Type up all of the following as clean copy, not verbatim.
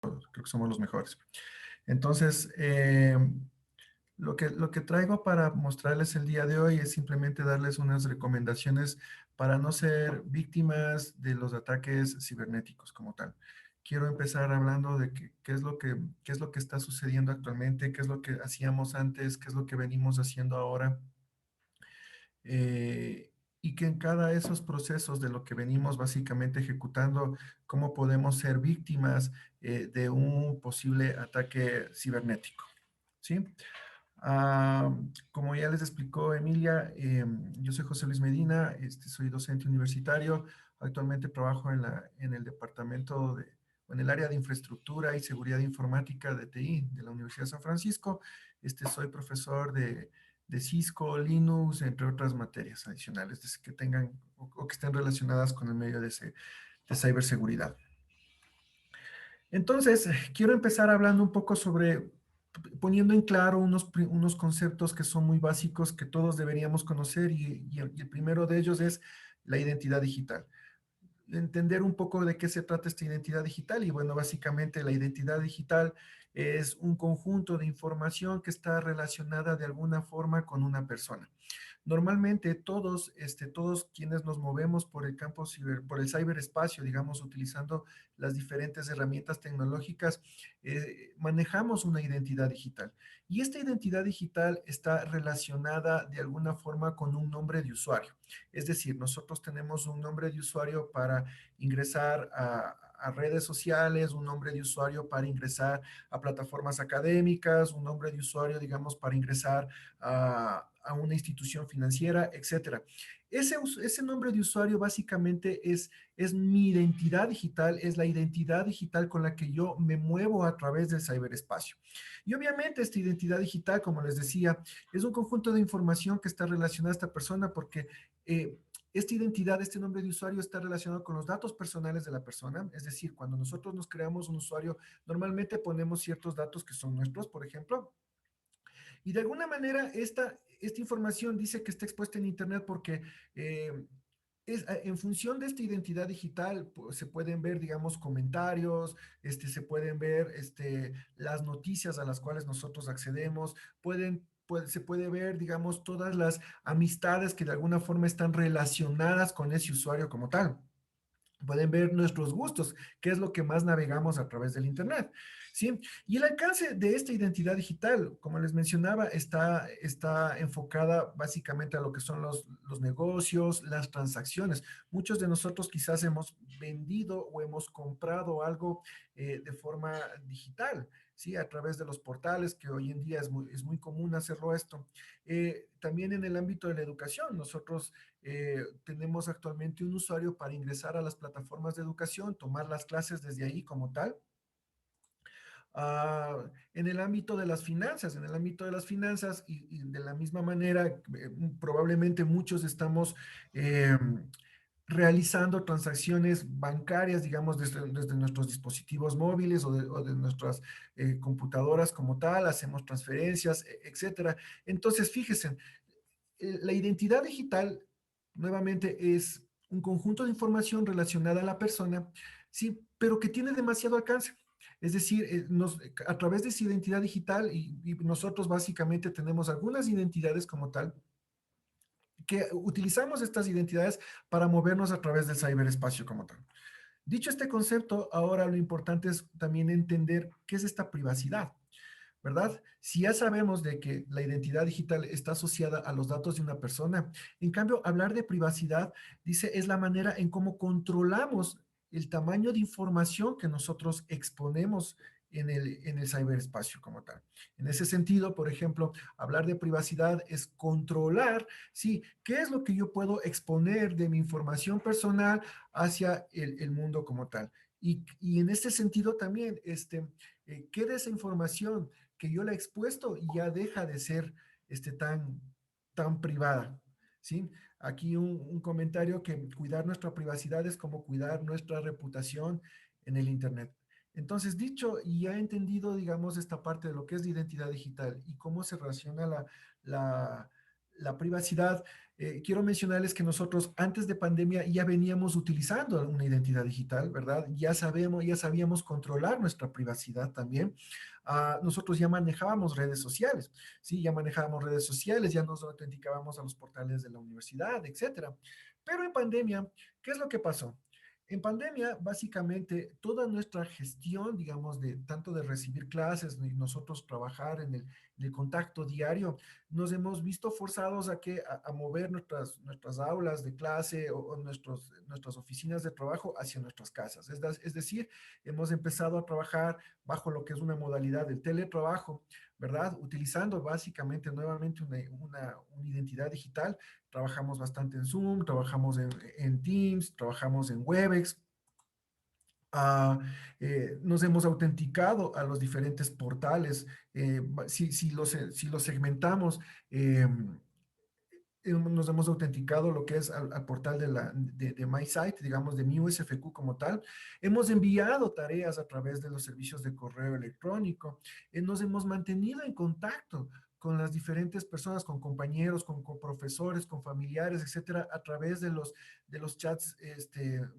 creo que somos los mejores. Entonces, lo que traigo para mostrarles el día de hoy es simplemente darles unas recomendaciones para no ser víctimas de los ataques cibernéticos como tal. Quiero empezar hablando de qué es lo que está sucediendo actualmente, qué es lo que hacíamos antes, qué es lo que venimos haciendo ahora. Y que en cada de esos procesos de lo que venimos básicamente ejecutando, cómo podemos ser víctimas de un posible ataque cibernético. ¿Sí? Ah, como ya les explicó Emilia, yo soy José Luis Medina, soy docente universitario. Actualmente trabajo en el departamento o en el área de infraestructura y seguridad informática de TI de la Universidad de San Francisco. Soy profesor de Cisco, Linux, entre otras materias adicionales que tengan o que estén relacionadas con el medio de ciberseguridad. Entonces, quiero empezar hablando un poco sobre, poniendo en claro unos conceptos que son muy básicos que todos deberíamos conocer y el primero de ellos es la identidad digital. Entender un poco de qué se trata esta identidad digital y bueno, básicamente la identidad digital es un conjunto de información que está relacionada de alguna forma con una persona. Normalmente todos quienes nos movemos por el campo por el ciberespacio, digamos, utilizando las diferentes herramientas tecnológicas, manejamos una identidad digital. Y esta identidad digital está relacionada de alguna forma con un nombre de usuario. Es decir, nosotros tenemos un nombre de usuario para ingresar a redes sociales, un nombre de usuario para ingresar a plataformas académicas, un nombre de usuario, digamos, para ingresar a una institución financiera, etcétera. Ese nombre de usuario básicamente es mi identidad digital, es la identidad digital con la que yo me muevo a través del ciberespacio. Y obviamente esta identidad digital, como les decía, es un conjunto de información que está relacionada a esta persona porque esta identidad, este nombre de usuario está relacionado con los datos personales de la persona, es decir, cuando nosotros nos creamos un usuario, normalmente ponemos ciertos datos que son nuestros, por ejemplo, y de alguna manera esta información dice que está expuesta en Internet porque en función de esta identidad digital pues, se pueden ver, digamos, comentarios, se pueden ver las noticias a las cuales nosotros accedemos, se puede ver, digamos, todas las amistades que de alguna forma están relacionadas con ese usuario como tal. Pueden ver nuestros gustos, qué es lo que más navegamos a través del Internet. ¿Sí? Y el alcance de esta identidad digital, como les mencionaba, está enfocada básicamente a lo que son los negocios, las transacciones. Muchos de nosotros quizás hemos vendido o hemos comprado algo de forma digital, ¿sí? A través de los portales, que hoy en día es muy común hacerlo esto. También en el ámbito de la educación, nosotros tenemos actualmente un usuario para ingresar a las plataformas de educación, tomar las clases desde ahí como tal. En el ámbito de las finanzas, en el ámbito de las finanzas y de la misma manera, probablemente muchos estamos realizando transacciones bancarias, digamos, desde nuestros dispositivos móviles o de nuestras computadoras como tal, hacemos transferencias, etcétera. Entonces, fíjense, la identidad digital, nuevamente, es un conjunto de información relacionada a la persona, sí, pero que tiene demasiado alcance. Es decir, a través de esa identidad digital, y nosotros básicamente tenemos algunas identidades como tal, que utilizamos estas identidades para movernos a través del ciberespacio como tal. Dicho este concepto, ahora lo importante es también entender qué es esta privacidad. ¿Verdad? Si ya sabemos de que la identidad digital está asociada a los datos de una persona, en cambio, hablar de privacidad, dice, es la manera en cómo controlamos el tamaño de información que nosotros exponemos en el ciberespacio como tal. En ese sentido, por ejemplo, hablar de privacidad es controlar, sí, qué es lo que yo puedo exponer de mi información personal hacia el mundo como tal. Y en este sentido también, qué de esa información que yo la he expuesto y ya deja de ser tan privada, ¿sí? Aquí un comentario que cuidar nuestra privacidad es como cuidar nuestra reputación en el Internet. Entonces, dicho y ya entendido, digamos, esta parte de lo que es la identidad digital y cómo se relaciona la privacidad, Quiero mencionarles que nosotros antes de pandemia ya veníamos utilizando una identidad digital, ¿verdad? Ya sabíamos controlar nuestra privacidad también. Nosotros ya manejábamos redes sociales, ¿sí? Ya manejábamos redes sociales, ya nos autenticábamos a los portales de la universidad, etcétera. Pero en pandemia, ¿qué es lo que pasó? En pandemia, básicamente, toda nuestra gestión, digamos, de tanto de recibir clases y nosotros trabajar en el contacto diario, nos hemos visto forzados a mover nuestras aulas de clase o nuestras oficinas de trabajo hacia nuestras casas. Es decir, hemos empezado a trabajar bajo lo que es una modalidad del teletrabajo, ¿verdad? Utilizando básicamente nuevamente una identidad digital. Trabajamos bastante en Zoom, trabajamos en Teams, trabajamos en Webex. Ah, Nos hemos autenticado a los diferentes portales. Si los segmentamos, eh, nos hemos autenticado lo que es al portal de MySite, digamos, de mi USFQ como tal. Hemos enviado tareas a través de los servicios de correo electrónico. Nos hemos mantenido en contacto con las diferentes personas, con compañeros, con profesores, con familiares, etcétera, a través de los chats,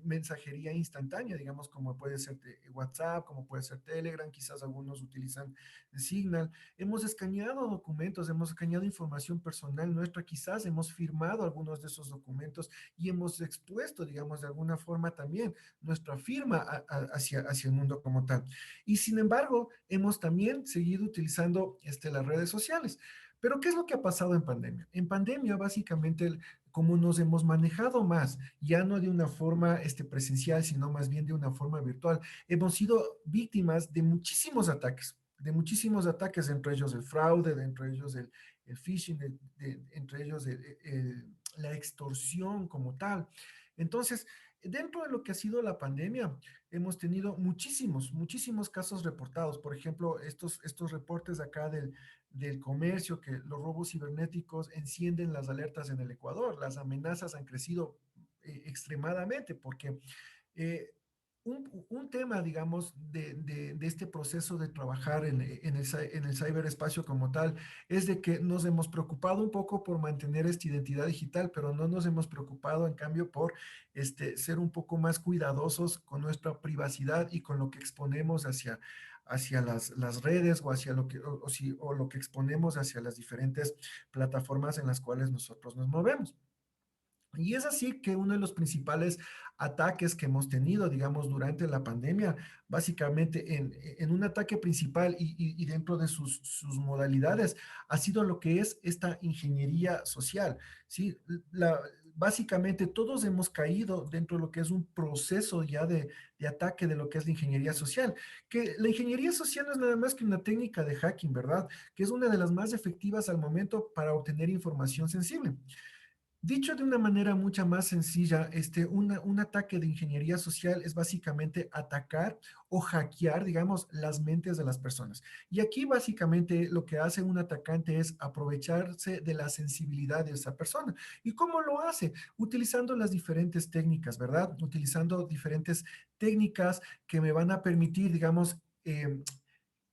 mensajería instantánea, digamos, como puede ser WhatsApp, como puede ser Telegram, quizás algunos utilizan Signal. Hemos escaneado documentos, hemos escaneado información personal nuestra, quizás hemos firmado algunos de esos documentos y hemos expuesto, digamos, de alguna forma también nuestra firma hacia el mundo como tal. Y sin embargo, hemos también seguido utilizando las redes sociales. Pero ¿qué es lo que ha pasado en pandemia? En pandemia, básicamente, como nos hemos manejado más, ya no de una forma presencial, sino más bien de una forma virtual, hemos sido víctimas de muchísimos ataques, entre ellos el fraude, entre ellos el phishing, entre ellos la extorsión como tal. Entonces, dentro de lo que ha sido la pandemia, hemos tenido muchísimos casos reportados. Por ejemplo, estos reportes acá del comercio, que los robos cibernéticos encienden las alertas en el Ecuador. Las amenazas han crecido extremadamente porque un tema, digamos, de este proceso de trabajar en el ciberespacio como tal, es de que nos hemos preocupado un poco por mantener esta identidad digital, pero no nos hemos preocupado, en cambio, por ser un poco más cuidadosos con nuestra privacidad y con lo que exponemos hacia las redes o hacia o lo que exponemos hacia las diferentes plataformas en las cuales nosotros nos movemos. Y es así que uno de los principales ataques que hemos tenido, digamos, durante la pandemia, básicamente en un ataque principal y dentro de sus modalidades, ha sido lo que es esta ingeniería social. ¿Sí? La, Básicamente todos hemos caído dentro de lo que es un proceso ya de ataque de lo que es la ingeniería social, que la ingeniería social no es nada más que una técnica de hacking, ¿verdad? Que es una de las más efectivas al momento para obtener información sensible. Dicho de una manera mucha más sencilla, un ataque de ingeniería social es básicamente atacar o hackear, digamos, las mentes de las personas. Y aquí básicamente lo que hace un atacante es aprovecharse de la sensibilidad de esa persona. ¿Y cómo lo hace? Utilizando las diferentes técnicas, ¿verdad? Utilizando diferentes técnicas que me van a permitir, digamos,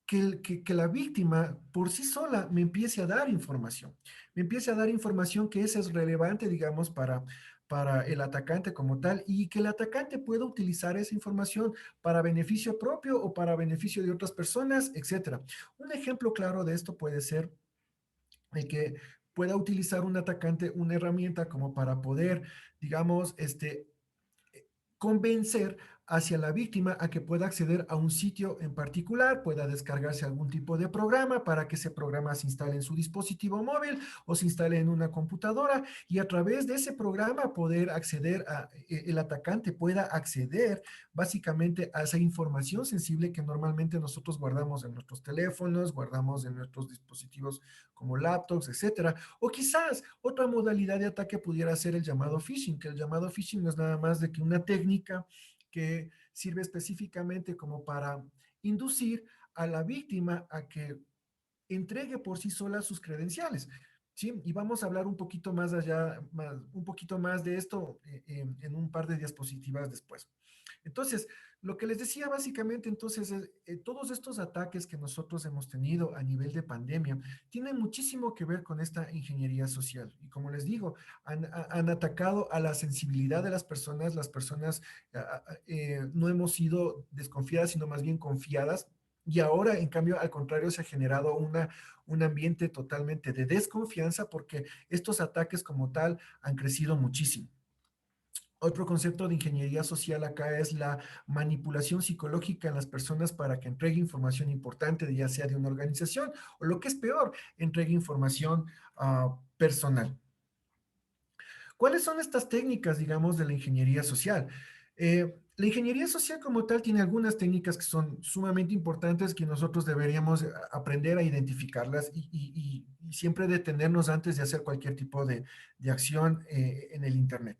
que la víctima por sí sola me empiece a dar información, me empiece a dar información que esa es relevante, digamos, para el atacante como tal y que el atacante pueda utilizar esa información para beneficio propio o para beneficio de otras personas, etcétera. Un ejemplo claro de esto puede ser el que pueda utilizar un atacante una herramienta como para poder, digamos, convencer hacia la víctima a que pueda acceder a un sitio en particular, pueda descargarse algún tipo de programa para que ese programa se instale en su dispositivo móvil o se instale en una computadora y a través de ese programa poder acceder el atacante pueda acceder básicamente a esa información sensible que normalmente nosotros guardamos en nuestros teléfonos, guardamos en nuestros dispositivos como laptops, etcétera. O quizás otra modalidad de ataque pudiera ser el llamado phishing, que el llamado phishing no es nada más de que una técnica que sirve específicamente como para inducir a la víctima a que entregue por sí sola sus credenciales. ¿Sí? Y vamos a hablar un poquito un poquito más de esto en un par de diapositivas después. Entonces, lo que les decía básicamente entonces es, todos estos ataques que nosotros hemos tenido a nivel de pandemia tienen muchísimo que ver con esta ingeniería social. Y como les digo, han atacado a la sensibilidad de las personas no hemos sido desconfiadas, sino más bien confiadas. Y ahora, en cambio, al contrario, se ha generado un ambiente totalmente de desconfianza porque estos ataques como tal han crecido muchísimo. Otro concepto de ingeniería social acá es la manipulación psicológica en las personas para que entregue información importante, ya sea de una organización o lo que es peor, entregue información personal. ¿Cuáles son estas técnicas, digamos, de la ingeniería social? La ingeniería social como tal tiene algunas técnicas que son sumamente importantes que nosotros deberíamos aprender a identificarlas y siempre detenernos antes de hacer cualquier tipo de acción en el Internet.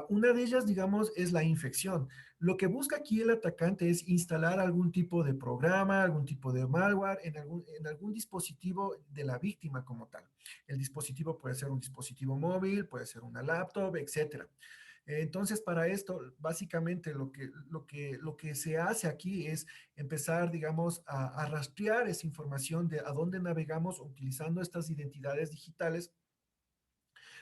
Una de ellas, digamos, es la infección. Lo que busca aquí el atacante es instalar algún tipo de programa, algún tipo de malware en algún dispositivo de la víctima como tal. El dispositivo puede ser un dispositivo móvil, puede ser una laptop, etcétera. Entonces, para esto, básicamente lo que se hace aquí es empezar, digamos, a rastrear esa información de a dónde navegamos utilizando estas identidades digitales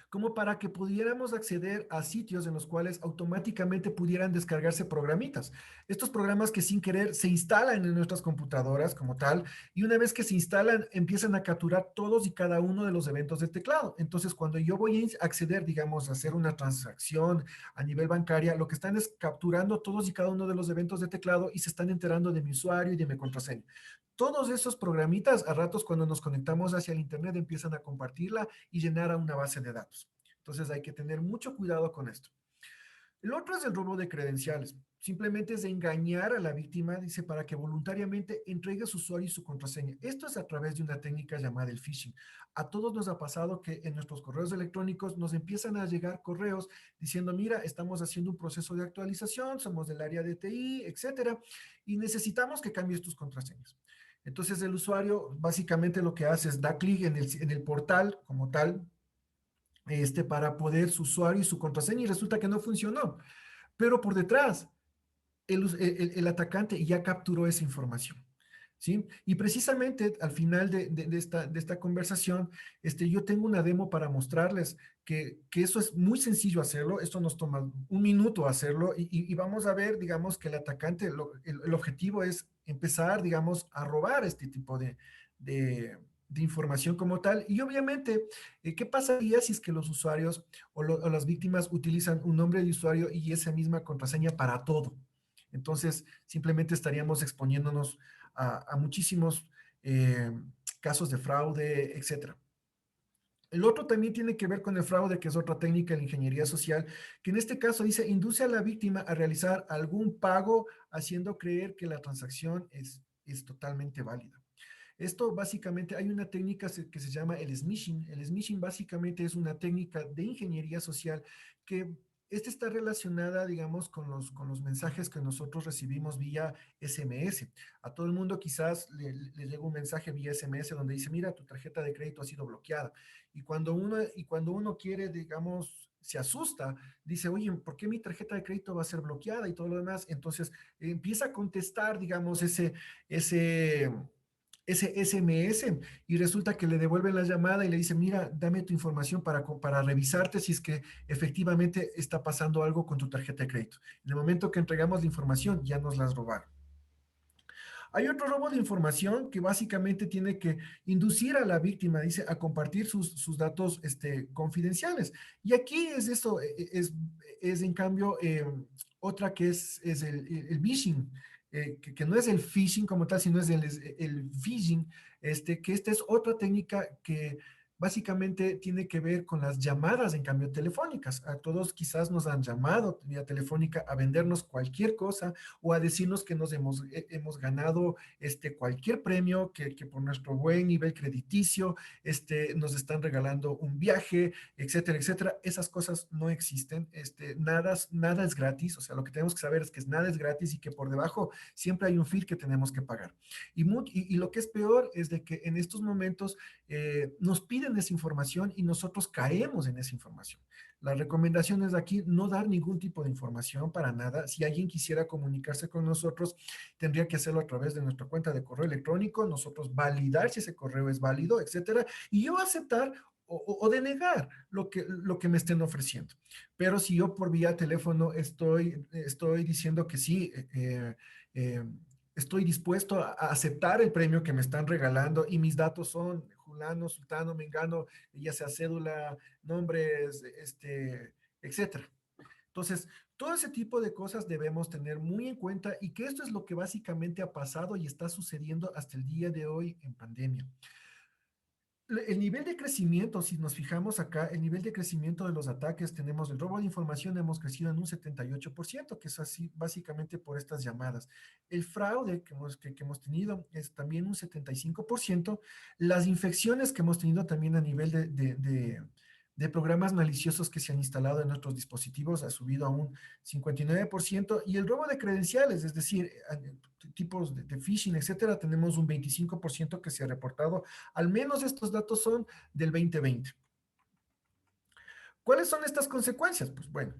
como para que pudiéramos acceder a sitios en los cuales automáticamente pudieran descargarse programitas. Estos programas que sin querer se instalan en nuestras computadoras como tal, y una vez que se instalan, empiezan a capturar todos y cada uno de los eventos del teclado. Entonces, cuando yo voy a acceder, digamos, a hacer una transacción a nivel bancaria, lo que están es capturando todos y cada uno de los eventos de teclado y se están enterando de mi usuario y de mi contraseña. Todos esos programitas, a ratos cuando nos conectamos hacia el Internet, empiezan a compartirla y llenar a una base de datos. Entonces hay que tener mucho cuidado con esto. El otro es el robo de credenciales. Simplemente es engañar a la víctima, dice, para que voluntariamente entregue su usuario y su contraseña. Esto es a través de una técnica llamada el phishing. A todos nos ha pasado que en nuestros correos electrónicos nos empiezan a llegar correos diciendo, mira, estamos haciendo un proceso de actualización, somos del área de TI, etcétera, y necesitamos que cambies tus contraseñas. Entonces el usuario básicamente lo que hace es da clic en el portal como tal, para poder su usuario y su contraseña y resulta que no funcionó. Pero por detrás, el atacante ya capturó esa información. ¿Sí? Y precisamente al final de esta conversación, yo tengo una demo para mostrarles que eso es muy sencillo hacerlo, esto nos toma un minuto hacerlo y vamos a ver, digamos, que el atacante, el objetivo es empezar, digamos, a robar este tipo de, de información como tal. Y obviamente, ¿qué pasaría si es que los usuarios o las víctimas utilizan un nombre de usuario y esa misma contraseña para todo? Entonces, simplemente estaríamos exponiéndonos a muchísimos eh, casos de fraude, etcétera. El otro también tiene que ver con el fraude, que es otra técnica de la ingeniería social, que en este caso dice, induce a la víctima a realizar algún pago haciendo creer que la transacción es totalmente válida. Esto básicamente, hay una técnica que se llama el smishing. El smishing básicamente es una técnica de ingeniería social que esta está relacionada, digamos, con los mensajes que nosotros recibimos vía SMS. A todo el mundo quizás le llega un mensaje vía SMS donde dice, mira, tu tarjeta de crédito ha sido bloqueada. Y cuando uno quiere, digamos, se asusta, dice, oye, ¿por qué mi tarjeta de crédito va a ser bloqueada y todo lo demás? Entonces empieza a contestar, digamos, ese, ese SMS y resulta que le devuelven la llamada y le dicen, mira, dame tu información para revisarte si es que efectivamente está pasando algo con tu tarjeta de crédito. En el momento que entregamos la información, ya nos las robaron. Hay otro robo de información que básicamente tiene que inducir a la víctima, dice, a compartir sus datos confidenciales. Y aquí es eso, es en cambio otra que es el phishing, que no es el phishing como tal, sino es el phishing, que esta es otra técnica que básicamente tiene que ver con las llamadas en cambio telefónicas. A todos quizás nos han llamado vía telefónica a vendernos cualquier cosa o a decirnos que hemos ganado cualquier premio, que por nuestro buen nivel crediticio nos están regalando un viaje, etcétera, etcétera. Esas cosas no existen, nada es gratis, o sea, lo que tenemos que saber es que nada es gratis y que por debajo siempre hay un fee que tenemos que pagar. Y lo que es peor es de que en estos momentos nos piden piden esa información y nosotros caemos en esa información. La recomendación es aquí no dar ningún tipo de información para nada. Si alguien quisiera comunicarse con nosotros, tendría que hacerlo a través de nuestra cuenta de correo electrónico, nosotros validar si ese correo es válido, etcétera, y yo aceptar o denegar lo que me estén ofreciendo. Pero si yo por vía teléfono estoy diciendo que sí, eh, estoy dispuesto a aceptar el premio que me están regalando y mis datos son Julano, Sultano, Mengano, ya sea cédula, nombres, etcétera. Entonces, todo ese tipo de cosas debemos tener muy en cuenta y que esto es lo que básicamente ha pasado y está sucediendo hasta el día de hoy en pandemia. El nivel de crecimiento, si nos fijamos acá, el nivel de crecimiento de los ataques, tenemos el robo de información, hemos crecido en un 78%, que es así básicamente por estas llamadas. El fraude que hemos tenido es también un 75%. Las infecciones que hemos tenido también a nivel de programas maliciosos que se han instalado en nuestros dispositivos ha subido a un 59%. Y el robo de credenciales, es decir, tipos de phishing, etcétera, tenemos un 25% que se ha reportado. Al menos estos datos son del 2020. ¿Cuáles son estas consecuencias? Pues bueno,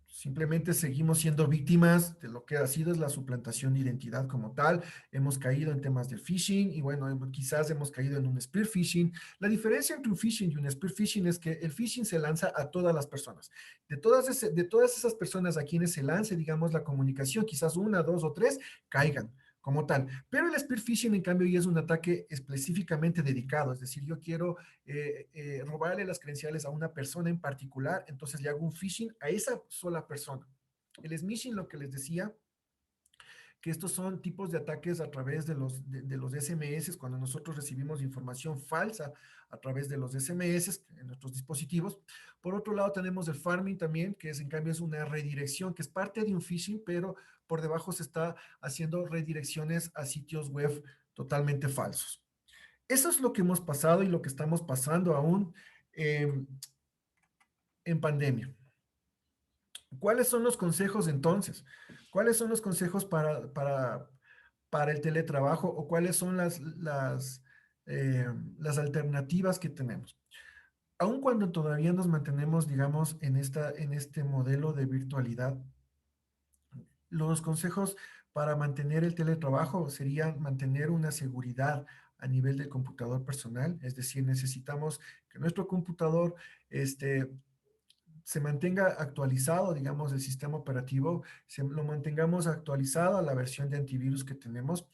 simplemente seguimos siendo víctimas de lo que ha sido es la suplantación de identidad como tal. Hemos caído en temas del phishing y bueno, quizás hemos caído en un spear phishing. La diferencia entre un phishing y un spear phishing es que el phishing se lanza a todas las personas. De todas esas personas a quienes se lance, digamos, la comunicación, quizás una, dos o tres caigan como tal. Pero el spear phishing, en cambio, ya es un ataque específicamente dedicado. Es decir, yo quiero robarle las credenciales a una persona en particular, entonces le hago un phishing a esa sola persona. El smishing, lo que les decía, que estos son tipos de ataques a través de los SMS, cuando nosotros recibimos información falsa a través de los SMS en nuestros dispositivos. Por otro lado, tenemos el farming también, que es en cambio es una redirección, que es parte de un phishing, pero por debajo se está haciendo redirecciones a sitios web totalmente falsos. Eso es lo que hemos pasado y lo que estamos pasando aún eh, en pandemia. ¿Cuáles son los consejos entonces? ¿Cuáles son los consejos para el teletrabajo o cuáles son las alternativas que tenemos? Aun cuando todavía nos mantenemos, digamos, en este modelo de virtualidad, los consejos para mantener el teletrabajo serían mantener una seguridad a nivel del computador personal, es decir, necesitamos que nuestro computador se mantenga actualizado, digamos, el sistema operativo, lo mantengamos actualizado a la versión de antivirus que tenemos,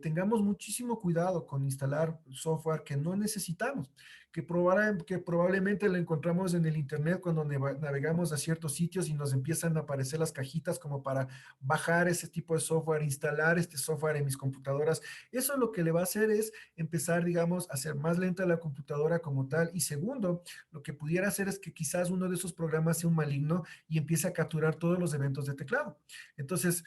tengamos muchísimo cuidado con instalar software que no necesitamos, que probablemente lo encontramos en el internet cuando navegamos a ciertos sitios y nos empiezan a aparecer las cajitas como para bajar ese tipo de software, instalar este software en mis computadoras. Eso lo que le va a hacer es empezar, digamos, a hacer más lenta la computadora como tal. Y segundo, lo que pudiera hacer es que quizás uno de esos programas sea un maligno y empiece a capturar todos los eventos de teclado. Entonces,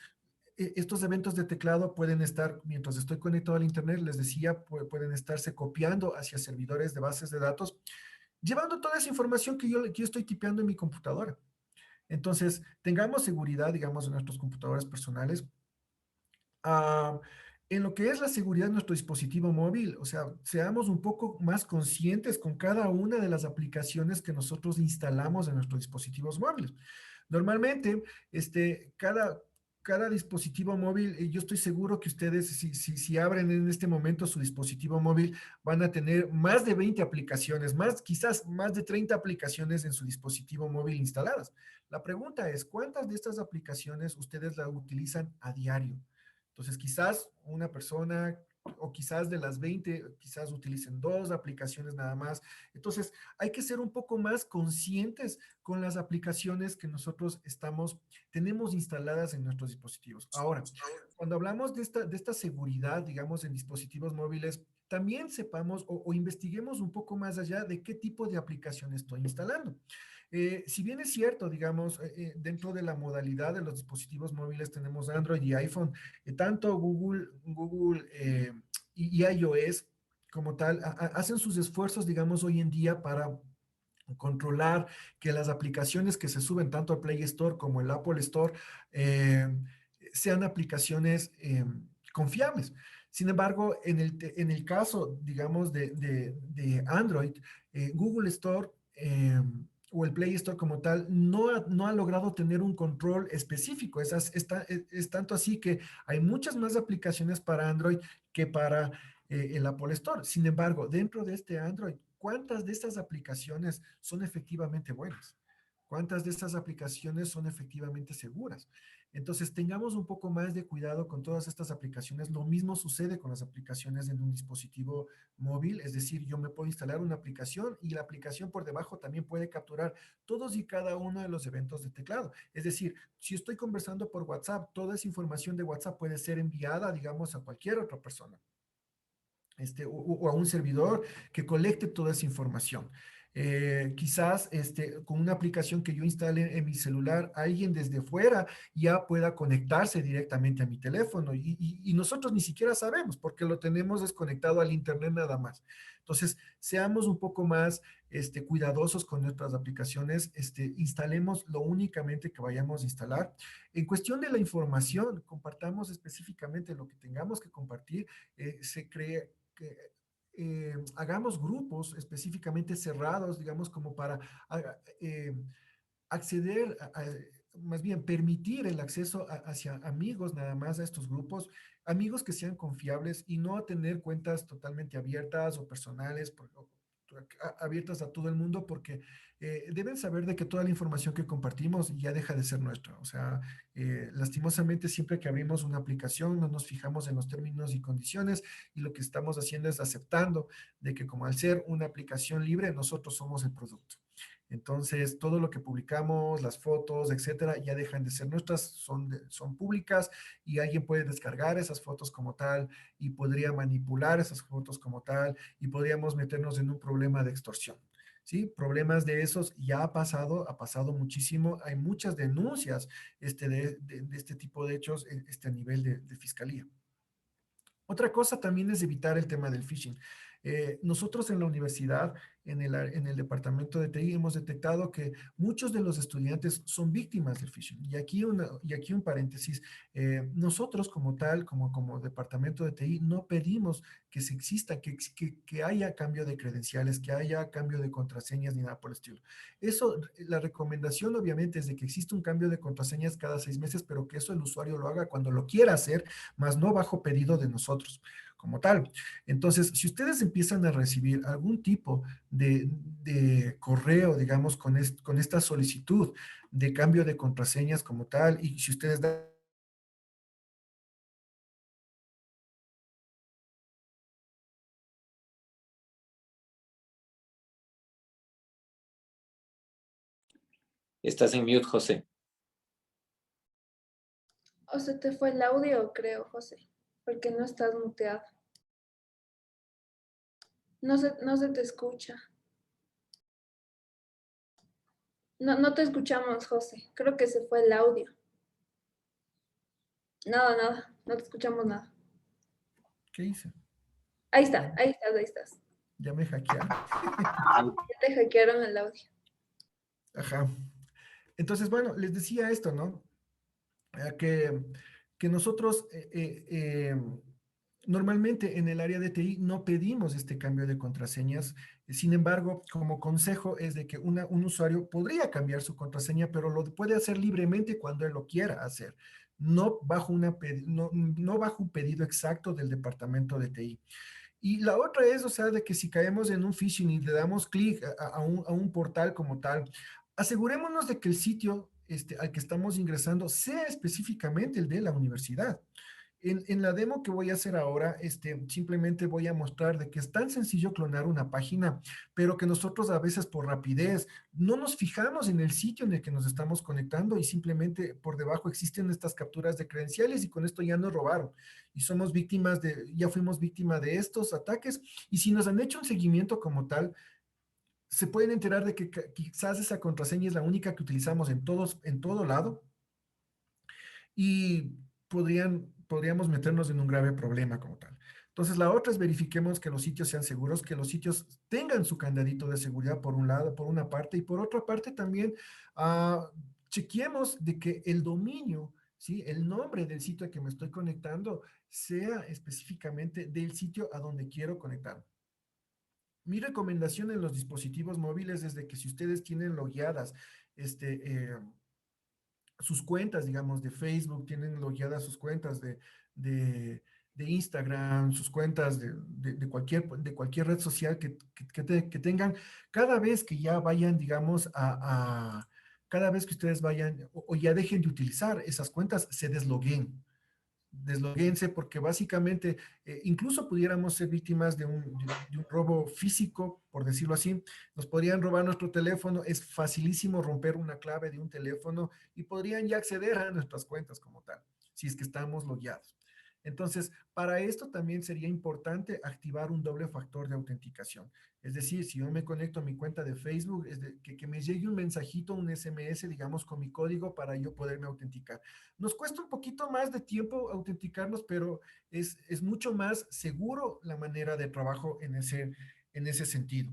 estos eventos de teclado pueden estar, mientras estoy conectado al Internet, les decía, pueden estarse copiando hacia servidores de bases de datos, llevando toda esa información que yo estoy tipeando en mi computadora. Entonces, tengamos seguridad, digamos, en nuestros computadores personales. Uh, en lo que es la seguridad de nuestro dispositivo móvil, o sea, seamos un poco más conscientes con cada una de las aplicaciones que nosotros instalamos en nuestros dispositivos móviles. Normalmente, cada dispositivo móvil, yo estoy seguro que ustedes, si abren en este momento su dispositivo móvil, van a tener más de 20 aplicaciones, quizás más de 30 aplicaciones en su dispositivo móvil instaladas. La pregunta es, ¿cuántas de estas aplicaciones ustedes las utilizan a diario? Entonces, quizás una persona o quizás de las 20, quizás utilicen dos aplicaciones nada más. Entonces, hay que ser un poco más conscientes con las aplicaciones que nosotros tenemos instaladas en nuestros dispositivos. Ahora, cuando hablamos de esta seguridad, digamos, en dispositivos móviles, también sepamos o investiguemos un poco más allá de qué tipo de aplicación estoy instalando. Si bien es cierto, digamos, dentro de la modalidad de los dispositivos móviles tenemos Android y iPhone, tanto Google y iOS como tal, hacen sus esfuerzos, digamos, hoy en día para controlar que las aplicaciones que se suben tanto al Play Store como el Apple Store sean aplicaciones confiables. Sin embargo, en el caso, digamos, de Android, Google Store o el Play Store como tal, no ha logrado tener un control específico. Es tanto así que hay muchas más aplicaciones para Android que para el Apple Store. Sin embargo, dentro de este Android, ¿cuántas de estas aplicaciones son efectivamente buenas? ¿Cuántas de estas aplicaciones son efectivamente seguras? Entonces, tengamos un poco más de cuidado con todas estas aplicaciones. Lo mismo sucede con las aplicaciones en un dispositivo móvil, es decir, yo me puedo instalar una aplicación y la aplicación por debajo también puede capturar todos y cada uno de los eventos de teclado. Es decir, si estoy conversando por WhatsApp, toda esa información de WhatsApp puede ser enviada, digamos, a cualquier otra persona o a un servidor que colecte toda esa información. Quizás con una aplicación que yo instale en mi celular, alguien desde fuera ya pueda conectarse directamente a mi teléfono y nosotros ni siquiera sabemos porque lo tenemos desconectado al internet nada más. Entonces, seamos un poco más cuidadosos con nuestras aplicaciones, instalemos lo únicamente que vayamos a instalar. En cuestión de la información, compartamos específicamente lo que tengamos que compartir. Se cree que hagamos grupos específicamente cerrados, digamos, como para eh, acceder, más bien permitir el acceso hacia amigos nada más a estos grupos, amigos que sean confiables y no tener cuentas totalmente abiertas o personales, abiertas a todo el mundo, porque deben saber de que toda la información que compartimos ya deja de ser nuestra. O sea, lastimosamente siempre que abrimos una aplicación no nos fijamos en los términos y condiciones y lo que estamos haciendo es aceptando de que como al ser una aplicación libre, nosotros somos el producto. Entonces, todo lo que publicamos, las fotos, etcétera, ya dejan de ser nuestras, son públicas y alguien puede descargar esas fotos como tal y podría manipular esas fotos como tal y podríamos meternos en un problema de extorsión. ¿Sí? Problemas de esos ya ha pasado muchísimo. Hay muchas denuncias de este tipo de hechos a nivel de fiscalía. Otra cosa también es evitar el tema del phishing. Nosotros en la universidad, en el departamento de TI, hemos detectado que muchos de los estudiantes son víctimas del phishing. Y aquí un paréntesis, nosotros como tal, como departamento de TI, no pedimos que se exista, que haya cambio de credenciales, que haya cambio de contraseñas ni nada por el estilo. Eso, la recomendación obviamente es de que exista un cambio de contraseñas cada 6 meses, pero que eso el usuario lo haga cuando lo quiera hacer, más no bajo pedido de nosotros como tal. Entonces, si ustedes empiezan a recibir algún tipo de correo, digamos, con esta solicitud de cambio de contraseñas como tal, y si ustedes dan Estás en mute, José. O se te fue el audio, creo, José, porque no estás muteado. No se te escucha. No te escuchamos, José. Creo que se fue el audio. Nada. No te escuchamos nada. ¿qué hice? Ahí Ya, está, ahí estás, ahí estás. ya me hackearon. Ya te hackearon el audio. Ajá. Entonces, bueno, les decía esto, ¿no? Que, que nosotros normalmente en el área de TI no pedimos este cambio de contraseñas. Sin embargo, como consejo es de que un usuario podría cambiar su contraseña, pero lo puede hacer libremente cuando él lo quiera hacer, no bajo un pedido exacto del departamento de TI. Y la otra es, o sea, de que si caemos en un phishing y le damos clic a un portal como tal, asegurémonos de que el sitio al que estamos ingresando sea específicamente el de la universidad. En la demo que voy a hacer ahora, simplemente voy a mostrar de que es tan sencillo clonar una página, pero que nosotros a veces por rapidez no nos fijamos en el sitio en el que nos estamos conectando y simplemente por debajo existen estas capturas de credenciales y con esto ya nos robaron. Y ya fuimos víctima de estos ataques. Y si nos han hecho un seguimiento como tal, se pueden enterar de que quizás esa contraseña es la única que utilizamos en todo lado y podríamos meternos en un grave problema como tal. Entonces, la otra es verifiquemos que los sitios sean seguros, que los sitios tengan su candadito de seguridad por un lado, por una parte, y por otra parte también chequeemos de que el dominio ¿sí? El nombre del sitio a que me estoy conectando sea específicamente del sitio a donde quiero conectar. Mi recomendación en los dispositivos móviles es de que si ustedes tienen logueadas sus cuentas, digamos, de Facebook, tienen logueadas sus cuentas de, de Instagram, sus cuentas de cualquier red social que tengan, cada vez que ya vayan, digamos, cada vez que ustedes vayan o ya dejen de utilizar esas cuentas, se deslogueen. Desloguense porque básicamente incluso pudiéramos ser víctimas de un robo físico, por decirlo así. Nos podrían robar nuestro teléfono, es facilísimo romper una clave de un teléfono y podrían ya acceder a nuestras cuentas como tal, si es que estamos logueados. Entonces, para esto también sería importante activar un doble factor de autenticación. Es decir, si yo me conecto a mi cuenta de Facebook, que me llegue un mensajito, un SMS, digamos, con mi código para yo poderme autenticar. Nos cuesta un poquito más de tiempo autenticarnos, pero es mucho más seguro la manera de trabajo en ese sentido.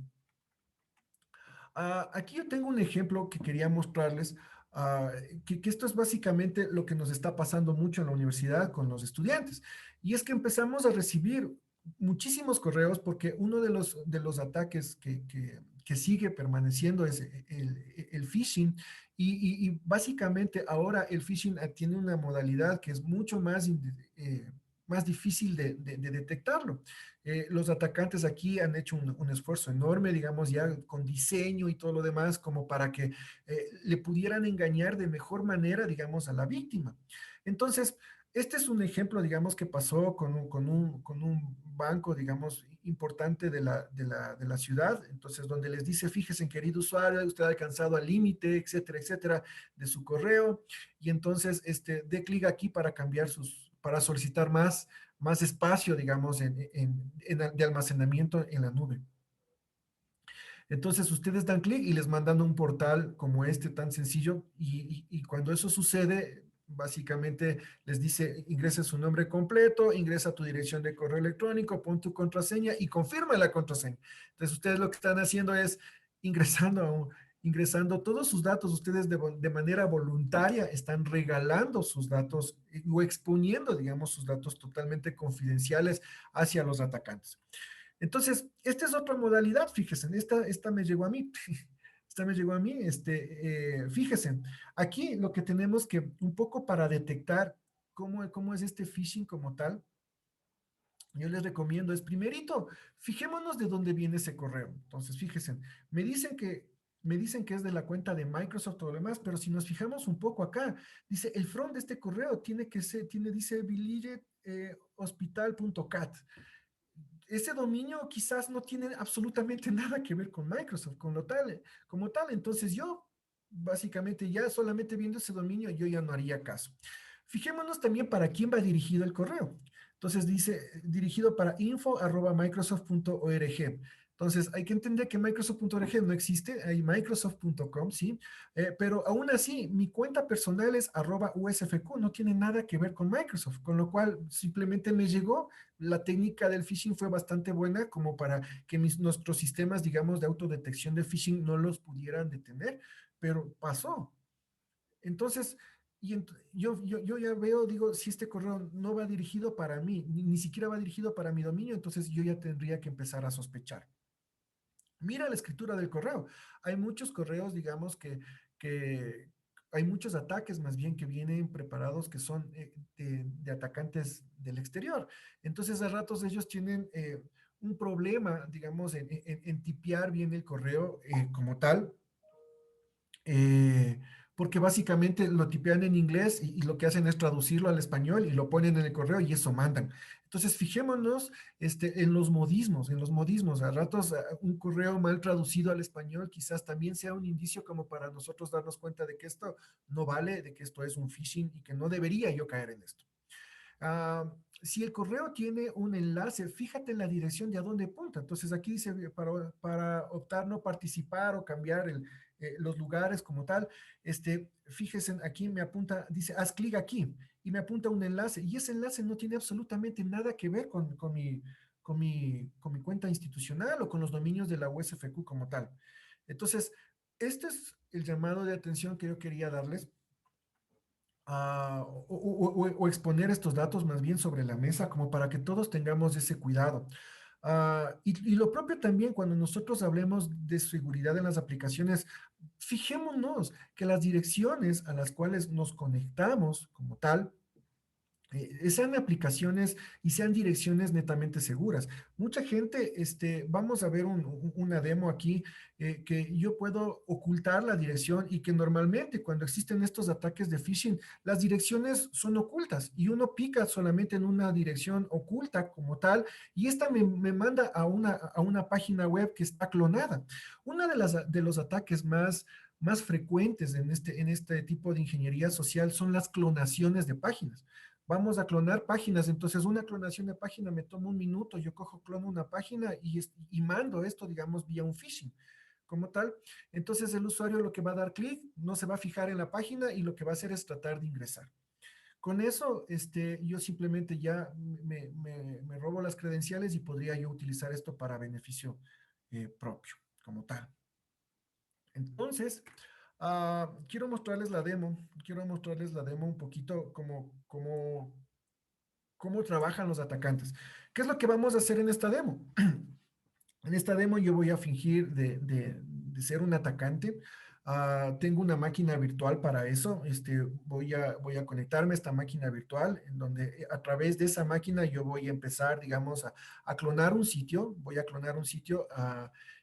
Aquí yo tengo un ejemplo que quería mostrarles, ah, que esto es básicamente lo que nos está pasando mucho en la universidad con los estudiantes. Y es que empezamos a recibir muchísimos correos porque uno de los ataques que sigue permaneciendo es el phishing. Y básicamente ahora el phishing tiene una modalidad que es mucho más difícil de detectarlo. Los atacantes aquí han hecho un esfuerzo enorme, digamos, ya con diseño y todo lo demás, como para que le pudieran engañar de mejor manera, digamos, a la víctima. Entonces, este es un ejemplo, digamos, que pasó con un banco, digamos, importante de la ciudad. Entonces, donde les dice, fíjese, querido usuario, usted ha alcanzado al límite, etcétera, etcétera, de su correo. Y entonces, dé clic aquí para cambiar para solicitar más espacio, digamos, de almacenamiento en la nube. Entonces ustedes dan clic y les mandan un portal como este tan sencillo y cuando eso sucede, básicamente les dice ingresa su nombre completo, ingresa tu dirección de correo electrónico, pon tu contraseña y confirma la contraseña. Entonces ustedes lo que están haciendo es ingresando ingresando todos sus datos, ustedes de manera voluntaria están regalando sus datos o exponiendo, digamos, sus datos totalmente confidenciales hacia los atacantes. Entonces, esta es otra modalidad, fíjense, esta me llegó a mí, esta me llegó a mí, fíjense, aquí lo que tenemos que, un poco para detectar cómo es este phishing como tal, yo les recomiendo es primerito, fijémonos de dónde viene ese correo. Entonces, fíjense, me dicen que, me dicen que es de la cuenta de Microsoft o lo demás, pero si nos fijamos un poco acá, dice, el front de este correo tiene que ser, dice billigehospital.cat. Ese dominio quizás no tiene absolutamente nada que ver con Microsoft, como tal. Entonces yo, básicamente, ya solamente viendo ese dominio, yo ya no haría caso. Fijémonos también para quién va dirigido el correo. Entonces dice, dirigido para info@microsoft.org. Entonces hay que entender que Microsoft.org no existe, hay Microsoft.com, ¿sí? Pero aún así, mi cuenta personal es @usfq, no tiene nada que ver con Microsoft, con lo cual simplemente me llegó. La técnica del phishing fue bastante buena como para que nuestros sistemas, digamos, de autodetección de phishing no los pudieran detener, pero pasó. Entonces, yo ya veo, digo, si este correo no va dirigido para mí, ni siquiera va dirigido para mi dominio, entonces yo ya tendría que empezar a sospechar. Mira la escritura del correo. Hay muchos correos, digamos, que hay muchos ataques más bien que vienen preparados que son de atacantes del exterior. Entonces, a ratos ellos tienen un problema, digamos, en tipear bien el correo como tal, eh, porque básicamente lo tipean en inglés y lo que hacen es traducirlo al español y lo ponen en el correo y eso mandan. Entonces, fijémonos en los modismos, en los modismos. A ratos un correo mal traducido al español quizás también sea un indicio como para nosotros darnos cuenta de que esto no vale, de que esto es un phishing y que no debería yo caer en esto. Si el correo tiene un enlace, fíjate en la dirección de a dónde apunta. Entonces aquí dice para optar no participar o cambiar los lugares como tal. Fíjese aquí me apunta, dice haz clic aquí y me apunta un enlace y ese enlace no tiene absolutamente nada que ver con mi cuenta institucional o con los dominios de la USFQ como tal. Entonces, este es el llamado de atención que yo quería darles o exponer estos datos más bien sobre la mesa como para que todos tengamos ese cuidado. Y lo propio también cuando nosotros hablemos de seguridad en las aplicaciones, fijémonos que las direcciones a las cuales nos conectamos como tal, sean aplicaciones y sean direcciones netamente seguras. Mucha gente, vamos a ver una demo aquí, que yo puedo ocultar la dirección y que normalmente cuando existen estos ataques de phishing, las direcciones son ocultas y uno pica solamente en una dirección oculta como tal y esta me manda a una página web que está clonada. Una de los ataques más frecuentes en este tipo de ingeniería social son las clonaciones de páginas. Vamos a clonar páginas. Entonces, una clonación de página me toma un minuto. Yo cojo, clono una página y mando esto, digamos, vía un phishing como tal. Entonces, el usuario lo que va a dar clic, no se va a fijar en la página y lo que va a hacer es tratar de ingresar. Con eso, yo simplemente ya me robo las credenciales y podría yo utilizar esto para beneficio propio, como tal. Entonces, quiero mostrarles la demo un poquito cómo trabajan los atacantes. ¿Qué es lo que vamos a hacer en esta demo? En esta demo yo voy a fingir de ser un atacante. Tengo una máquina virtual para eso. Voy a conectarme a esta máquina virtual, en donde a través de esa máquina yo voy a empezar, digamos, a clonar un sitio. Voy a clonar un sitio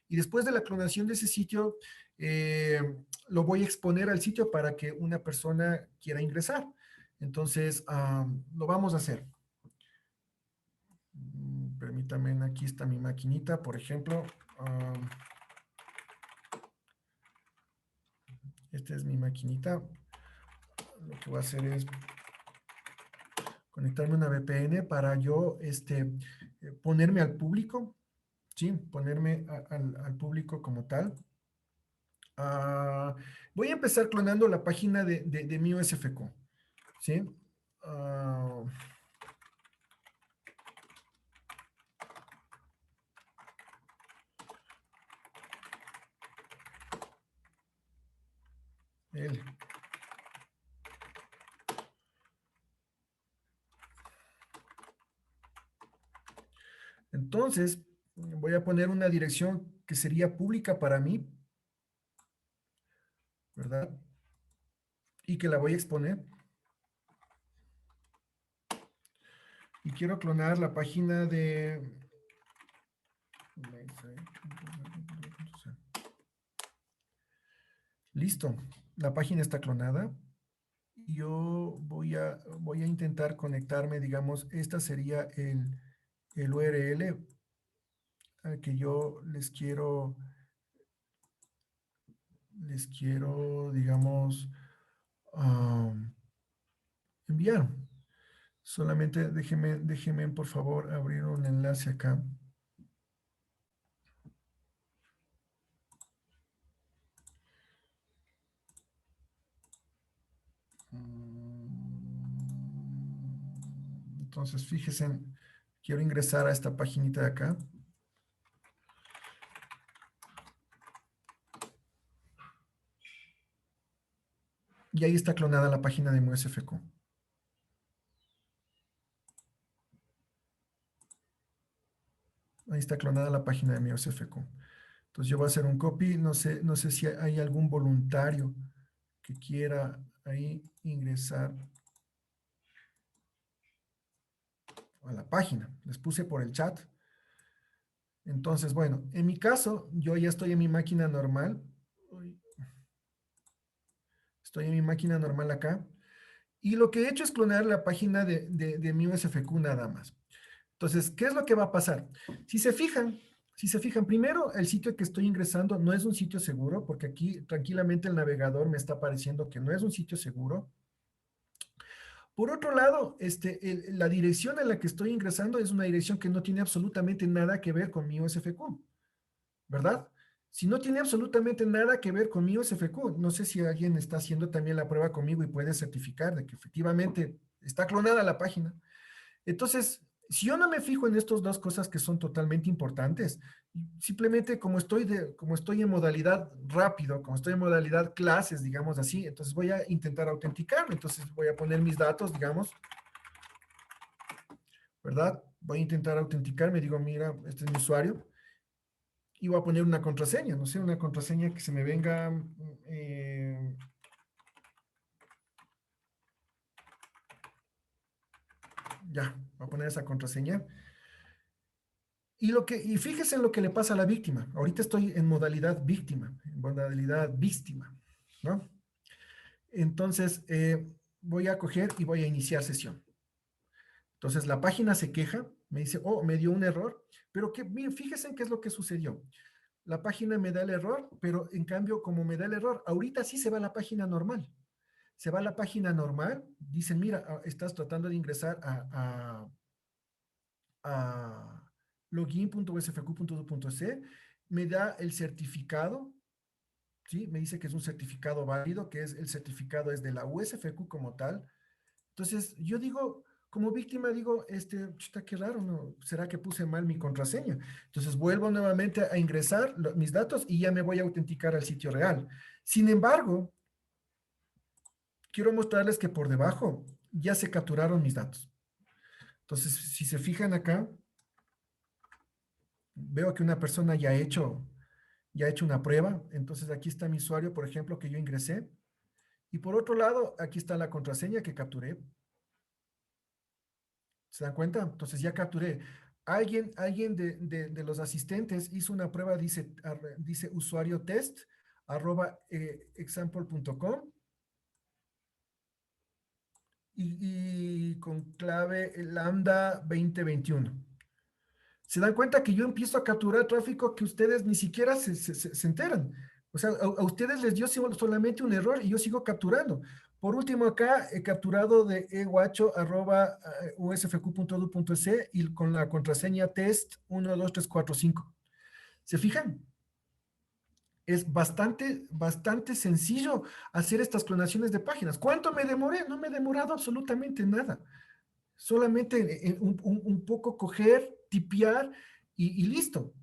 y después de la clonación de ese sitio, eh, lo voy a exponer al sitio para que una persona quiera ingresar. Entonces, lo vamos a hacer. Permítanme, aquí está mi maquinita, por ejemplo. Esta es mi maquinita. Lo que voy a hacer es conectarme a una VPN para yo ponerme al público, ¿sí? Ponerme al público como tal. Voy a empezar clonando la página de mi USFQ, ¿sí? El, Entonces, voy a poner una dirección que sería pública para mí, ¿verdad? Y que la voy a exponer. Y quiero clonar la página de... Listo, la página está clonada. Yo voy a intentar conectarme, digamos, esta sería el URL al que yo digamos, enviar. Solamente déjenme, por favor, abrir un enlace acá. Entonces, fíjense, quiero ingresar a esta paginita de acá. Y ahí está clonada la página de MuSFQ. Ahí está clonada la página de MuSFQ. Entonces yo voy a hacer un copy. No sé si hay algún voluntario que quiera ahí ingresar a la página. Les puse por el chat. Entonces, bueno, en mi caso, yo ya estoy en mi máquina normal. Estoy en mi máquina normal acá. Y lo que he hecho es clonar la página de mi USFQ nada más. Entonces, ¿qué es lo que va a pasar? Si se fijan, primero, el sitio que estoy ingresando no es un sitio seguro, porque aquí tranquilamente el navegador me está apareciendo que no es un sitio seguro. Por otro lado, la dirección a la que estoy ingresando es una dirección que no tiene absolutamente nada que ver con mi USFQ, ¿verdad? Si no tiene absolutamente nada que ver con mi USFQ, no sé si alguien está haciendo también la prueba conmigo y puede certificar de que efectivamente está clonada la página. Entonces, Si yo no me fijo en estas dos cosas que son totalmente importantes, simplemente como estoy en modalidad rápido, como estoy en modalidad clases, digamos así, entonces voy a intentar autenticarme. Entonces voy a poner mis datos, digamos, ¿verdad? Voy a intentar autenticarme, digo, mira, este es mi usuario, y voy a poner una contraseña, no sé, una contraseña que se me venga, ya, voy a poner esa contraseña. Y fíjese en lo que le pasa a la víctima. Ahorita estoy en modalidad víctima, en modalidad víctima, ¿no? Entonces, voy a coger y voy a iniciar sesión. Entonces, la página se queja, me dice, oh, me dio un error, pero que, miren, fíjense en qué es lo que sucedió. La página me da el error, pero en cambio, como me da el error, ahorita sí se va a la página normal. Se va a la página normal, dicen, mira, estás tratando de ingresar a login.usfq.edu.c, me da el certificado, ¿sí? Me dice que es un certificado válido, que es el certificado es de la USFQ como tal. Entonces, yo digo, como víctima, digo, chuta, qué raro, ¿no? ¿Será que puse mal mi contraseña? Entonces, vuelvo nuevamente a ingresar mis datos y ya me voy a autenticar al sitio real. Sin embargo, quiero mostrarles que por debajo ya se capturaron mis datos. Entonces, si se fijan acá, veo que una persona ya ha hecho una prueba. Entonces, aquí está mi usuario, por ejemplo, que yo ingresé. Y por otro lado, aquí está la contraseña que capturé. ¿Se dan cuenta? Entonces ya capturé. Alguien de los asistentes hizo una prueba, dice usuario test example.com y con clave lambda 2021. Se dan cuenta que yo empiezo a capturar tráfico que ustedes ni siquiera se enteran. O sea, a ustedes les dio solamente un error y yo sigo capturando. Por último, acá he capturado de eguacho@usfq.edu.es y con la contraseña test 12345. ¿Se fijan? Es bastante sencillo hacer estas clonaciones de páginas. ¿Cuánto me demoré? No me he demorado absolutamente nada. Solamente un poco coger, tipear y listo.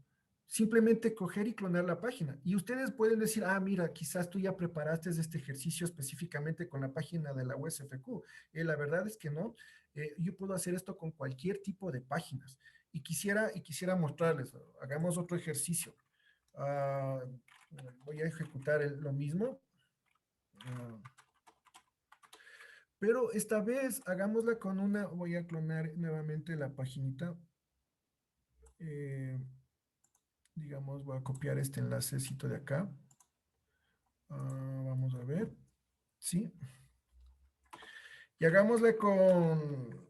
Simplemente coger y clonar la página. Y ustedes pueden decir, ah, mira, quizás tú ya preparaste este ejercicio específicamente con la página de la USFQ. La verdad es que no. Yo puedo hacer esto con cualquier tipo de páginas. Y quisiera mostrarles, hagamos otro ejercicio. Ah, voy a ejecutar lo mismo. Ah, pero esta vez hagámosla con voy a clonar nuevamente la paginita. Eh, digamos, voy a copiar este enlacecito de acá. Vamos a ver. Sí. Y hagámosle con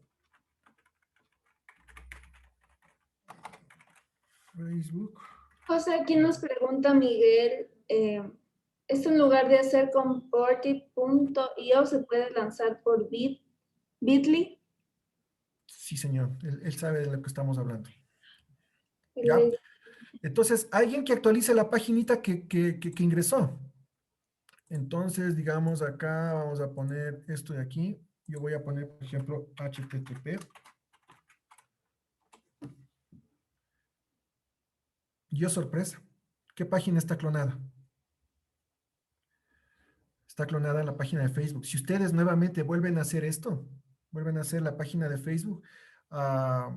Facebook. José, aquí nos pregunta Miguel, ¿esto en lugar de hacer con Porty.io se puede lanzar por Bitly? Sí, señor. Él sabe de lo que estamos hablando. ¿Ya? Le- Entonces, alguien que actualice la paginita que ingresó. Entonces, digamos, acá vamos a poner esto de aquí. Yo voy a poner, por ejemplo, HTTP. Yo, sorpresa. ¿Qué página está clonada? Está clonada en la página de Facebook. Si ustedes nuevamente vuelven a hacer esto, vuelven a hacer la página de Facebook, ah,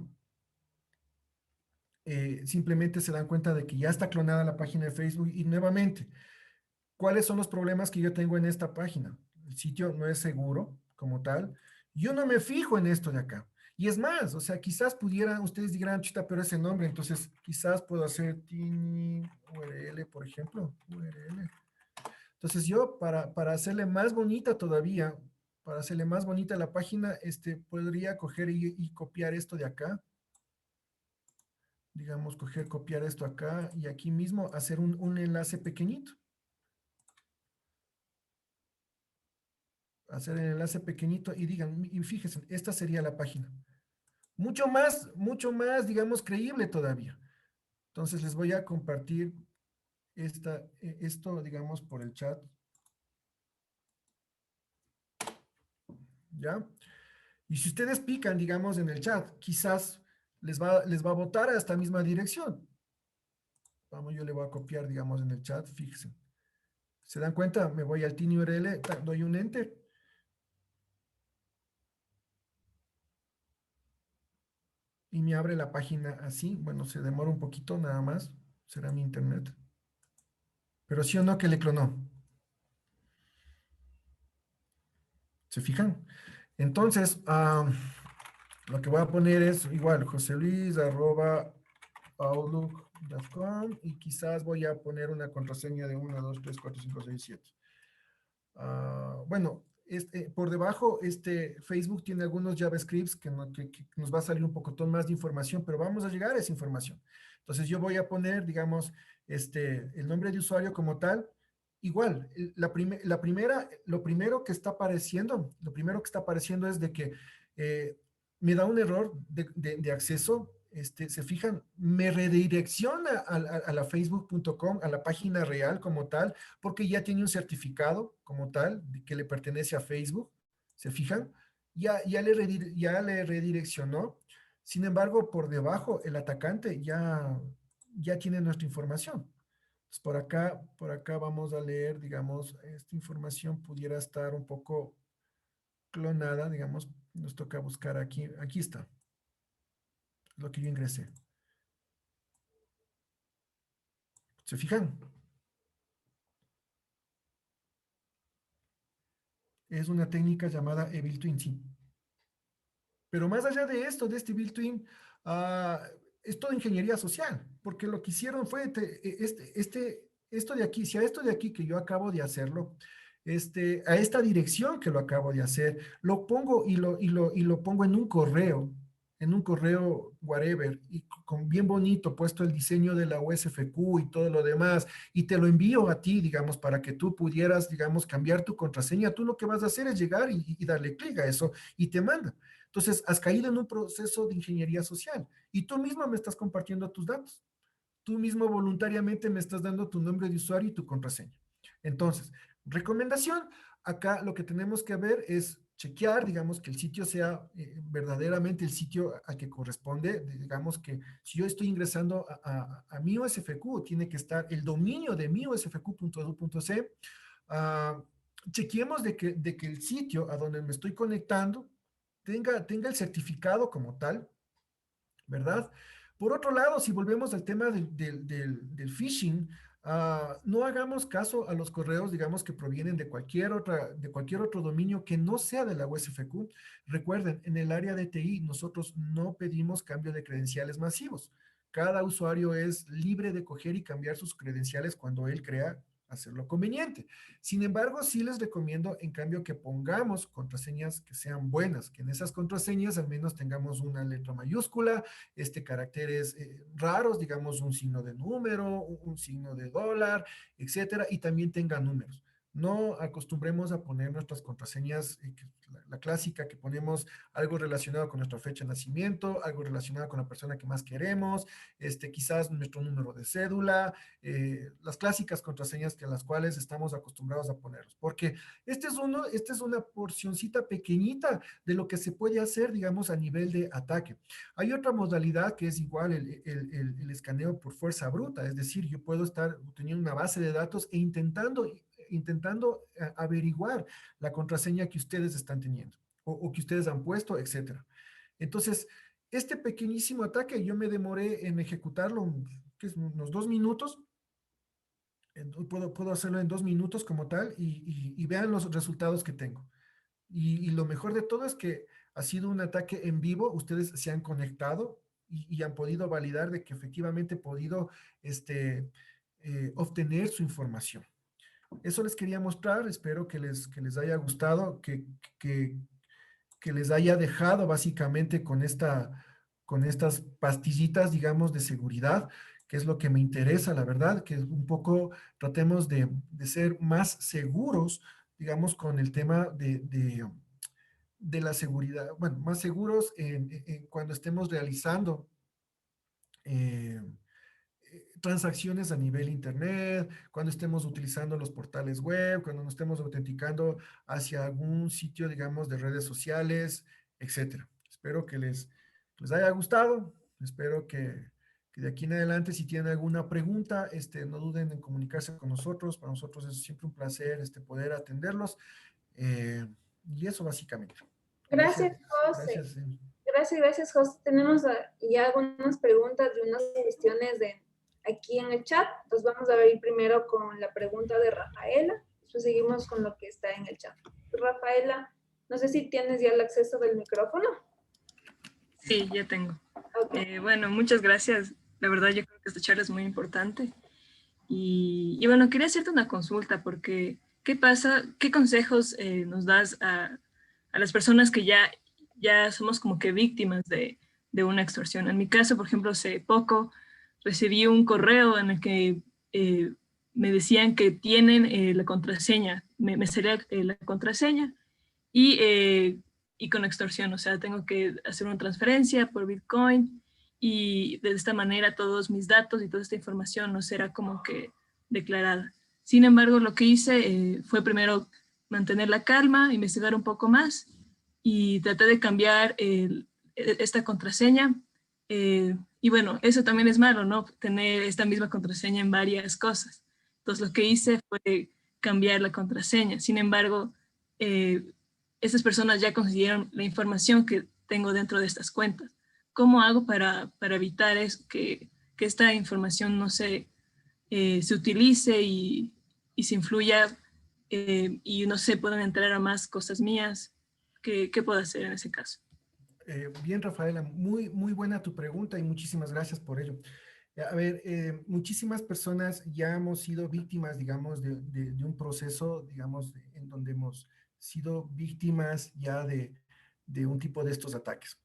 simplemente se dan cuenta de que ya está clonada la página de Facebook y nuevamente, ¿cuáles son los problemas que yo tengo en esta página? El sitio no es seguro como tal. Yo no me fijo en esto de acá. Y es más, o sea, quizás ustedes dirán, chuta, pero ese nombre, entonces quizás puedo hacer tiny URL, por ejemplo, URL. Entonces yo, para hacerle más bonita todavía, para hacerle más bonita la página, podría coger y copiar esto de acá. Digamos, copiar esto acá y aquí mismo hacer un enlace pequeñito. Hacer el enlace pequeñito y digan, y fíjense, esta sería la página. Mucho más, digamos, creíble todavía. Entonces les voy a compartir esto, digamos, por el chat. ¿Ya? Y si ustedes pican, digamos, en el chat, quizás les va a botar a esta misma dirección. Vamos, yo le voy a copiar, digamos, en el chat, fíjense. ¿Se dan cuenta? Me voy al TinyURL, doy un enter. Y me abre la página así. Bueno, se demora un poquito nada más. Será mi internet. Pero sí o no que le clonó. ¿Se fijan? Entonces, lo que voy a poner es igual, joseluis@outlook.com y quizás voy a poner una contraseña de 1, 2, 3, 4, 5, 6, 7. Bueno, por debajo, Facebook tiene algunos JavaScripts que nos va a salir un poco más de información, pero vamos a llegar a esa información. Entonces yo voy a poner, digamos, el nombre de usuario como tal. Igual, lo primero que está apareciendo es de que eh, me da un error de acceso. Se fijan, me redirecciona a la facebook.com, a la página real como tal, porque ya tiene un certificado como tal que le pertenece a Facebook. ¿Se fijan? Ya le redireccionó. Sin embargo, por debajo, el atacante ya tiene nuestra información. Entonces, por acá vamos a leer, digamos, esta información pudiera estar un poco clonada, digamos, nos toca buscar aquí. Aquí está, lo que yo ingresé. ¿Se fijan? Es una técnica llamada Evil Twin, sí. Pero más allá de esto, de este Build Twin, ah, es toda ingeniería social, porque lo que hicieron fue esto de aquí, si a esto de aquí que yo acabo de hacerlo, a esta dirección que lo acabo de hacer, lo pongo y lo pongo en un correo whatever, y con bien bonito puesto el diseño de la USFQ y todo lo demás, y te lo envío a ti, digamos, para que tú pudieras, digamos, cambiar tu contraseña, tú lo que vas a hacer es llegar y darle clic a eso y te manda. Entonces, has caído en un proceso de ingeniería social y tú mismo me estás compartiendo tus datos. Tú mismo voluntariamente me estás dando tu nombre de usuario y tu contraseña. Entonces, recomendación, acá lo que tenemos que ver es chequear, digamos, que el sitio sea verdaderamente el sitio al que corresponde. Digamos que si yo estoy ingresando a mi USFQ, tiene que estar el dominio de mi usfq.edu.c. Uh, Chequeemos de que el sitio a donde me estoy conectando tenga el certificado como tal, ¿verdad? Por otro lado, si volvemos al tema del phishing, no hagamos caso a los correos, digamos, que provienen de cualquier otro dominio que no sea de la USFQ. Recuerden, en el área de TI, nosotros no pedimos cambio de credenciales masivos. Cada usuario es libre de coger y cambiar sus credenciales cuando él crea hacerlo conveniente. Sin embargo, sí les recomiendo, en cambio, que pongamos contraseñas que sean buenas, que en esas contraseñas al menos tengamos una letra mayúscula, caracteres raros, digamos un signo de número, un signo de dólar, etcétera, y también tenga números. No acostumbremos a poner nuestras contraseñas, la clásica que ponemos algo relacionado con nuestra fecha de nacimiento, algo relacionado con la persona que más queremos, quizás nuestro número de cédula, las clásicas contraseñas que las cuales estamos acostumbrados a ponerlos, porque esta es una porcioncita pequeñita de lo que se puede hacer, digamos, a nivel de ataque. Hay otra modalidad que es igual el escaneo por fuerza bruta, es decir, yo puedo estar teniendo una base de datos e intentando averiguar la contraseña que ustedes están teniendo o que ustedes han puesto, etcétera. Entonces, este pequeñísimo ataque yo me demoré en ejecutarlo, que es unos 2 minutos. Puedo hacerlo en 2 minutos como tal y vean los resultados que tengo. Y lo mejor de todo es que ha sido un ataque en vivo, ustedes se han conectado y han podido validar de que efectivamente he podido obtener su información. Eso les quería mostrar, espero que les haya gustado, que, que les haya dejado básicamente con estas pastillitas, digamos, de seguridad, que es lo que me interesa, la verdad, que un poco tratemos de ser más seguros, digamos, con el tema de la seguridad, bueno, más seguros cuando estemos realizando eh, transacciones a nivel internet, cuando estemos utilizando los portales web, cuando nos estemos autenticando hacia algún sitio, digamos, de redes sociales, etcétera. Espero que les haya gustado. Espero que de aquí en adelante, si tienen alguna pregunta, no duden en comunicarse con nosotros. Para nosotros es siempre un placer poder atenderlos. Eh, y eso básicamente. Gracias, Gracias, José. gracias. Gracias, José. Tenemos ya algunas preguntas y unas cuestiones aquí en el chat. Entonces vamos a ver primero con la pregunta de Rafaela. Después seguimos con lo que está en el chat. Rafaela, no sé si tienes ya el acceso del micrófono. Sí, ya tengo. Okay. Bueno, muchas gracias. La verdad, yo creo que esta charla es muy importante. Y bueno, quería hacerte una consulta porque, ¿qué pasa? ¿Qué consejos nos das a las personas que ya somos como que víctimas de una extorsión? En mi caso, por ejemplo, hace poco recibí un correo en el que me decían que tienen la contraseña, me salía la contraseña y con extorsión, o sea, tengo que hacer una transferencia por Bitcoin y de esta manera todos mis datos y toda esta información no será como que declarada. Sin embargo, lo que hice fue primero mantener la calma, investigar un poco más y traté de cambiar esta contraseña. Y bueno, eso también es malo, ¿no? Tener esta misma contraseña en varias cosas. Entonces, lo que hice fue cambiar la contraseña. Sin embargo, esas personas ya consiguieron la información que tengo dentro de estas cuentas. ¿Cómo hago para evitar que esta información no se utilice y se influya y no se puedan entrar a más cosas mías? ¿Qué puedo hacer en ese caso? Bien, Rafaela, muy buena tu pregunta y muchísimas gracias por ello. A ver, muchísimas personas ya hemos sido víctimas, digamos, de un proceso, digamos, en donde hemos sido víctimas ya de un tipo de estos ataques.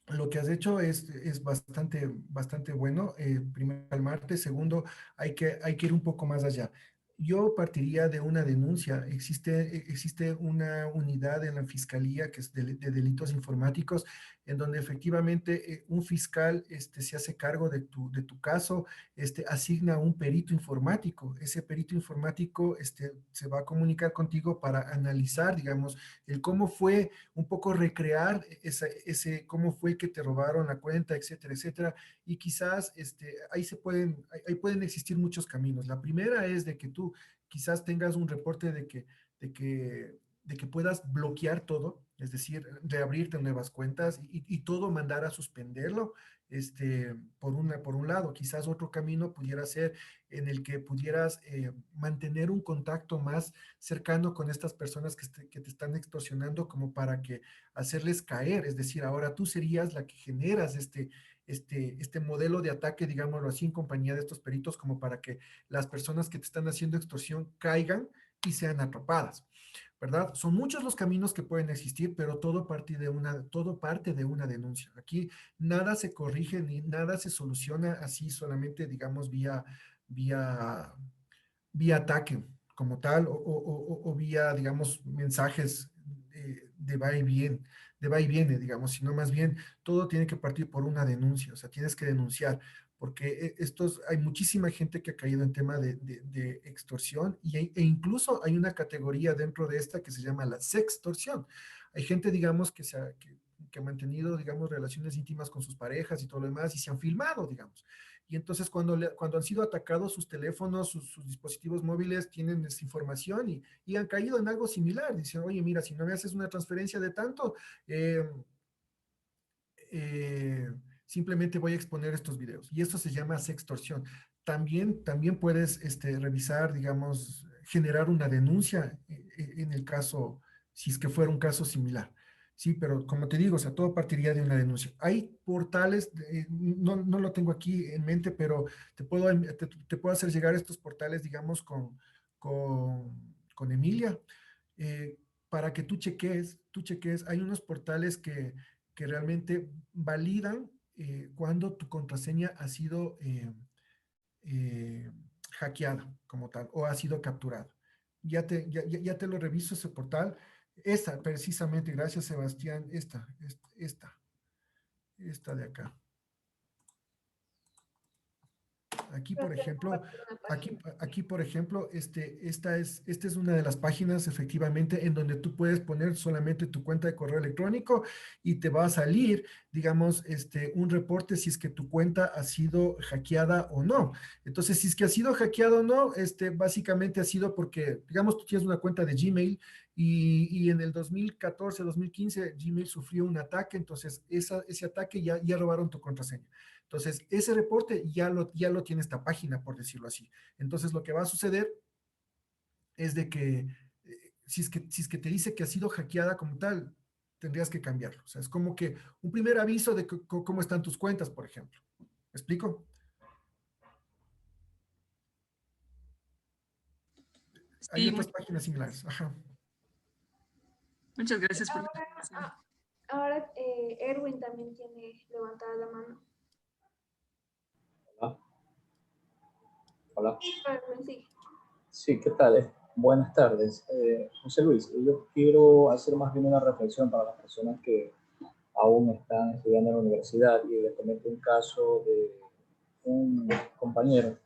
Lo que has hecho es bastante bueno. Primero, calmarte. Segundo, hay que ir un poco más allá. Yo partiría de una denuncia. Existe una unidad en la Fiscalía que es de delitos informáticos, en donde efectivamente un fiscal se hace cargo de tu caso, asigna un perito informático. Ese perito informático se va a comunicar contigo para analizar, digamos, el cómo fue un poco recrear cómo fue que te robaron la cuenta, etcétera, etcétera. Y quizás ahí pueden existir muchos caminos. La primera es de que tú quizás tengas un reporte de que, de que puedas bloquear todo, es decir, reabrirte nuevas cuentas y todo mandar a suspenderlo. Por un lado, quizás otro camino pudiera ser en el que pudieras mantener un contacto más cercano con estas personas que te están extorsionando como para que hacerles caer, es decir, ahora tú serías la que generas este modelo de ataque, digámoslo así, en compañía de estos peritos, como para que las personas que te están haciendo extorsión caigan y sean atrapadas, ¿verdad? Son muchos los caminos que pueden existir, pero todo parte de una denuncia. Aquí nada se corrige ni nada se soluciona así solamente, digamos, vía, vía ataque como tal o vía, digamos, mensajes de va y viene, de va y viene, digamos, sino más bien todo tiene que partir por una denuncia, o sea, tienes que denunciar, porque hay muchísima gente que ha caído en tema de extorsión e incluso hay una categoría dentro de esta que se llama la sextorsión. Hay gente, digamos, que ha mantenido, digamos, relaciones íntimas con sus parejas y todo lo demás y se han filmado, digamos. Y entonces cuando han sido atacados sus teléfonos, sus dispositivos móviles tienen esa información y han caído en algo similar. Dicen, oye, mira, si no me haces una transferencia de tanto, eh, eh, simplemente voy a exponer estos videos. Y esto se llama sextorsión. También puedes revisar, digamos, generar una denuncia en el caso, si es que fuera un caso similar. Sí, pero como te digo, o sea, todo partiría de una denuncia. Hay portales, no lo tengo aquí en mente, pero te puedo hacer llegar estos portales, digamos, con Emilia, eh, para que tú cheques, hay unos portales que realmente validan cuando tu contraseña ha sido eh, hackeada como tal o ha sido capturada. Ya te lo reviso ese portal. Esta, precisamente, gracias Sebastián, esta de acá. aquí, Creo por que ejemplo, compartir una aquí, página. aquí, por ejemplo, esta es una de las páginas efectivamente en donde tú puedes poner solamente tu cuenta de correo electrónico y te va a salir, digamos, un reporte si es que tu cuenta ha sido hackeada o no. Entonces, si es que ha sido hackeado o no, básicamente ha sido porque, digamos, tú tienes una cuenta de Gmail y en el 2014, 2015, Gmail sufrió un ataque, entonces ese ataque ya robaron tu contraseña. Entonces, ese reporte ya lo tiene esta página, por decirlo así. Entonces, lo que va a suceder es de que si es que te dice que ha sido hackeada como tal, tendrías que cambiarlo. O sea, es como que un primer aviso de cómo están tus cuentas, por ejemplo. ¿Me explico? Hay Sí, otras páginas similares. Ajá. muchas gracias por la Ahora, información. ahora Erwin también tiene levantada la mano. Hola, hola. Erwin, sí. Sí, ¿qué tal? Buenas tardes. José Luis, yo quiero hacer más bien una reflexión para las personas que aún están estudiando en la universidad y les comento un caso de un compañero.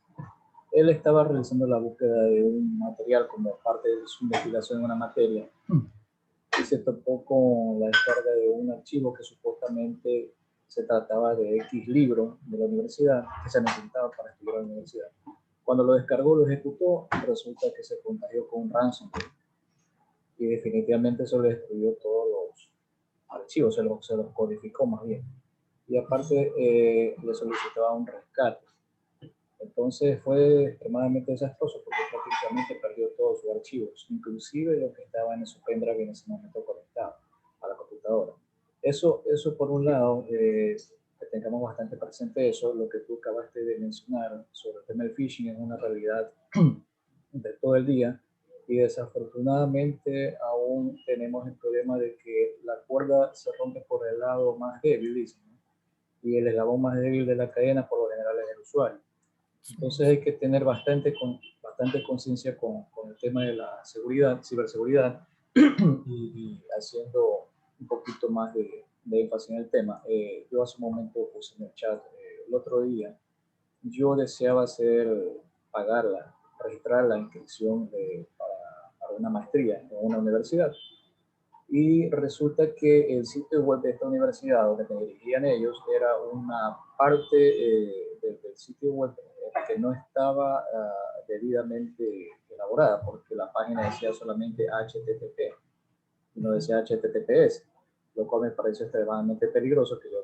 Él estaba realizando la búsqueda de un material como parte de su investigación en una materia y se topó con la descarga de un archivo que supuestamente se trataba de X libro de la universidad que se necesitaba para estudiar en la universidad. Cuando lo descargó, lo ejecutó, resulta que se contagió con un ransomware y definitivamente eso le destruyó todos los archivos, se los codificó más bien. Y aparte le solicitaba un rescate. Entonces fue extremadamente desastroso porque prácticamente perdió todos sus archivos, inclusive lo que estaba en su pendrive en ese momento conectado a la computadora. Eso por un lado, que tengamos bastante presente eso, lo que tú acabaste de mencionar sobre el tema del phishing es una realidad de todo el día y desafortunadamente aún tenemos el problema de que la cuerda se rompe por el lado más débil, dicen, ¿no? Y el eslabón más débil de la cadena por lo general es el usuario. Entonces hay que tener bastante conciencia con el tema de la seguridad, ciberseguridad, y haciendo un poquito más de énfasis en el tema. Yo hace un momento puse en el chat, el otro día, yo deseaba registrar la inscripción para una maestría en una universidad. Y resulta que el sitio web de esta universidad donde me dirigían ellos era una parte del sitio web que no estaba debidamente elaborada porque la página decía solamente HTTP y no decía HTTPS, lo cual me pareció extremadamente peligroso que yo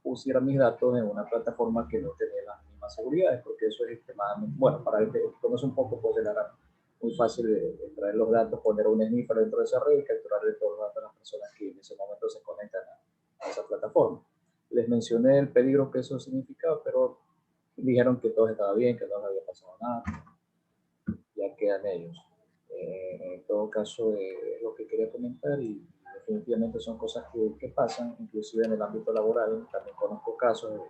pusiera mis datos en una plataforma que no tenía las mismas seguridades, porque eso es extremadamente, bueno, para el que conoce un poco, pues era muy fácil de extraer los datos, poner un sniffer dentro de esa red y capturarle todos los datos a las personas que en ese momento se conectan a esa plataforma. Les mencioné el peligro que eso significaba, pero dijeron que todo estaba bien, que no les había pasado nada, ya quedan ellos. En todo caso, es lo que quería comentar y definitivamente son cosas que pasan, inclusive en el ámbito laboral. También conozco casos de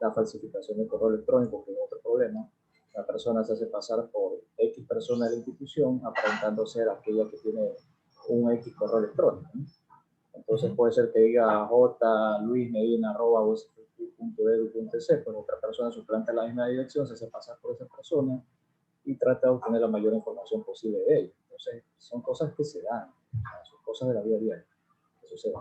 la falsificación de correo electrónico, que es otro problema. La persona se hace pasar por X persona de la institución, aparentando ser aquella que tiene un X correo electrónico, ¿no? Entonces puede ser que diga jluismedina@usf.edu.c, pues otra persona suplanta la misma dirección, se hace pasar por esa persona y trata de obtener la mayor información posible de ella. Entonces, son cosas que se dan, son cosas de la vida diaria que suceden.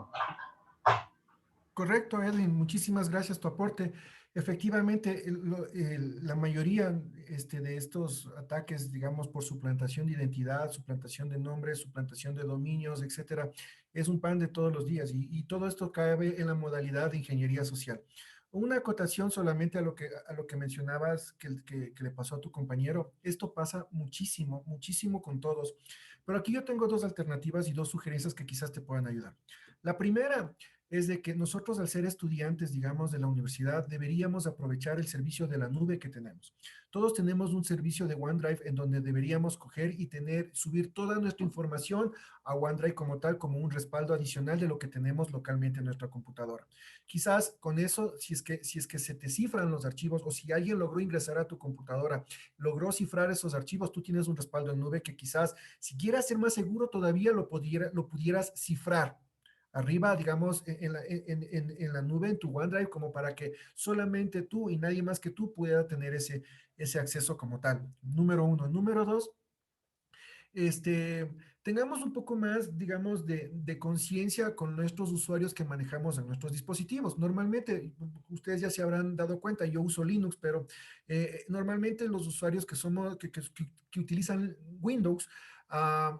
Correcto, Edwin, muchísimas gracias tu aporte. Efectivamente, la mayoría de estos ataques, digamos, por suplantación de identidad, suplantación de nombres, suplantación de dominios, etcétera, es un pan de todos los días y todo esto cabe en la modalidad de ingeniería social. Una acotación solamente a lo que mencionabas que le pasó a tu compañero. Esto pasa muchísimo, muchísimo con todos. Pero aquí yo tengo dos alternativas y dos sugerencias que quizás te puedan ayudar. La primera es de que nosotros al ser estudiantes, digamos, de la universidad, deberíamos aprovechar el servicio de la nube que tenemos. Todos tenemos un servicio de OneDrive en donde deberíamos coger y subir toda nuestra información a OneDrive como tal, como un respaldo adicional de lo que tenemos localmente en nuestra computadora. Quizás con eso, si es que se te cifran los archivos o si alguien logró ingresar a tu computadora, logró cifrar esos archivos, tú tienes un respaldo en nube que quizás, si quieras ser más seguro, todavía lo pudieras cifrar arriba, digamos, en la nube, en tu OneDrive, como para que solamente tú y nadie más que tú pueda tener ese acceso como tal. Número uno. Número dos, este, tengamos un poco más, digamos, de conciencia con nuestros usuarios que manejamos en nuestros dispositivos. Normalmente, ustedes ya se habrán dado cuenta, yo uso Linux, pero normalmente los usuarios que somos, que utilizan Windows, ah,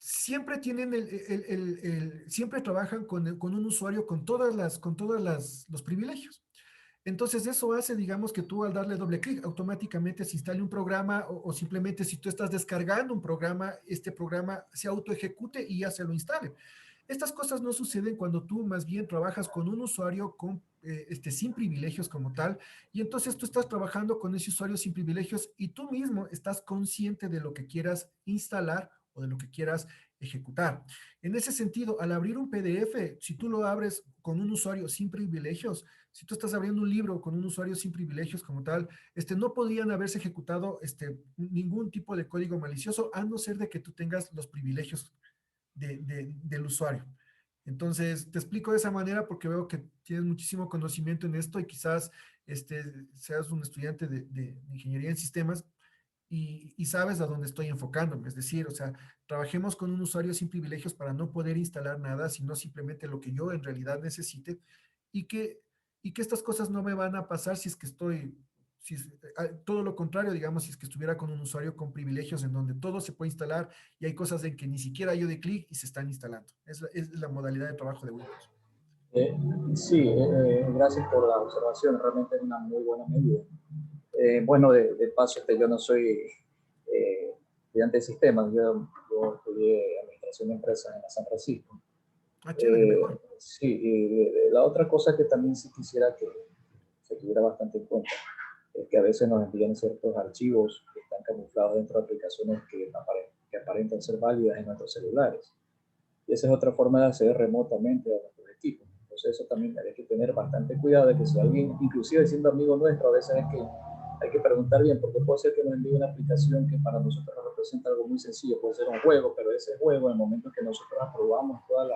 siempre tienen siempre trabajan con un usuario con todas los privilegios. Entonces eso hace, digamos, que tú al darle doble clic, automáticamente se instale un programa o simplemente si tú estás descargando un programa, este programa se autoejecute y ya se lo instale. Estas cosas no suceden cuando tú más bien trabajas con un usuario sin privilegios como tal, y entonces tú estás trabajando con ese usuario sin privilegios y tú mismo estás consciente de lo que quieras instalar o de lo que quieras ejecutar. En ese sentido, al abrir un PDF, si tú lo abres con un usuario sin privilegios, si tú estás abriendo un libro con un usuario sin privilegios como tal, no podrían haberse ejecutado ningún tipo de código malicioso, a no ser de que tú tengas los privilegios del usuario. Entonces, te explico de esa manera porque veo que tienes muchísimo conocimiento en esto y quizás seas un estudiante de ingeniería en sistemas y sabes a dónde estoy enfocándome. Es decir, o sea, trabajemos con un usuario sin privilegios para no poder instalar nada, sino simplemente lo que yo en realidad necesite y que, y que estas cosas no me van a pasar si es que todo lo contrario, digamos, si es que estuviera con un usuario con privilegios en donde todo se puede instalar y hay cosas en que ni siquiera yo de clic y se están instalando. Es la modalidad de trabajo de Windows. Eh, sí, gracias por la observación, realmente es una muy buena medida. Bueno, de paso, yo no soy estudiante de sistemas, yo estudié administración de empresas en la San Francisco. Ah, chévere, mejor. Sí, y la otra cosa que también sí quisiera que se tuviera bastante en cuenta es que a veces nos envían ciertos archivos que están camuflados dentro de aplicaciones que aparentan ser válidas en nuestros celulares. Y esa es otra forma de acceder remotamente a nuestros equipos. Entonces eso también hay que tener bastante cuidado de que si alguien, inclusive siendo amigo nuestro, a veces hay que preguntar bien, porque puede ser que nos envíe una aplicación que para nosotros representa algo muy sencillo, puede ser un juego, pero ese juego, en el momento que nosotros aprobamos todos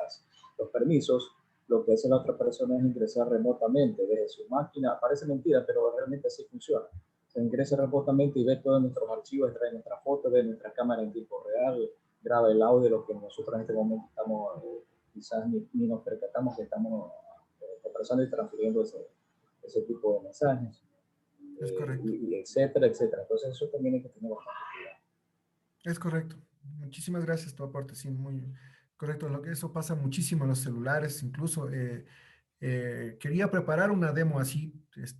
los permisos, lo que hace la otra persona es ingresar remotamente desde su máquina. Parece mentira, pero realmente así funciona. Se ingresa remotamente y ve todos nuestros archivos, trae nuestras fotos, ve nuestra cámara en tiempo real, graba el audio de lo que nosotros en este momento estamos, quizás ni nos percatamos que estamos conversando y transfiriendo ese tipo de mensajes, Es correcto. y etcétera, etcétera. Entonces eso también hay que tener bastante cuidado. Es correcto. Muchísimas gracias tu aporte, sí, muy correcto. Eso pasa muchísimo en los celulares, incluso quería preparar una demo así,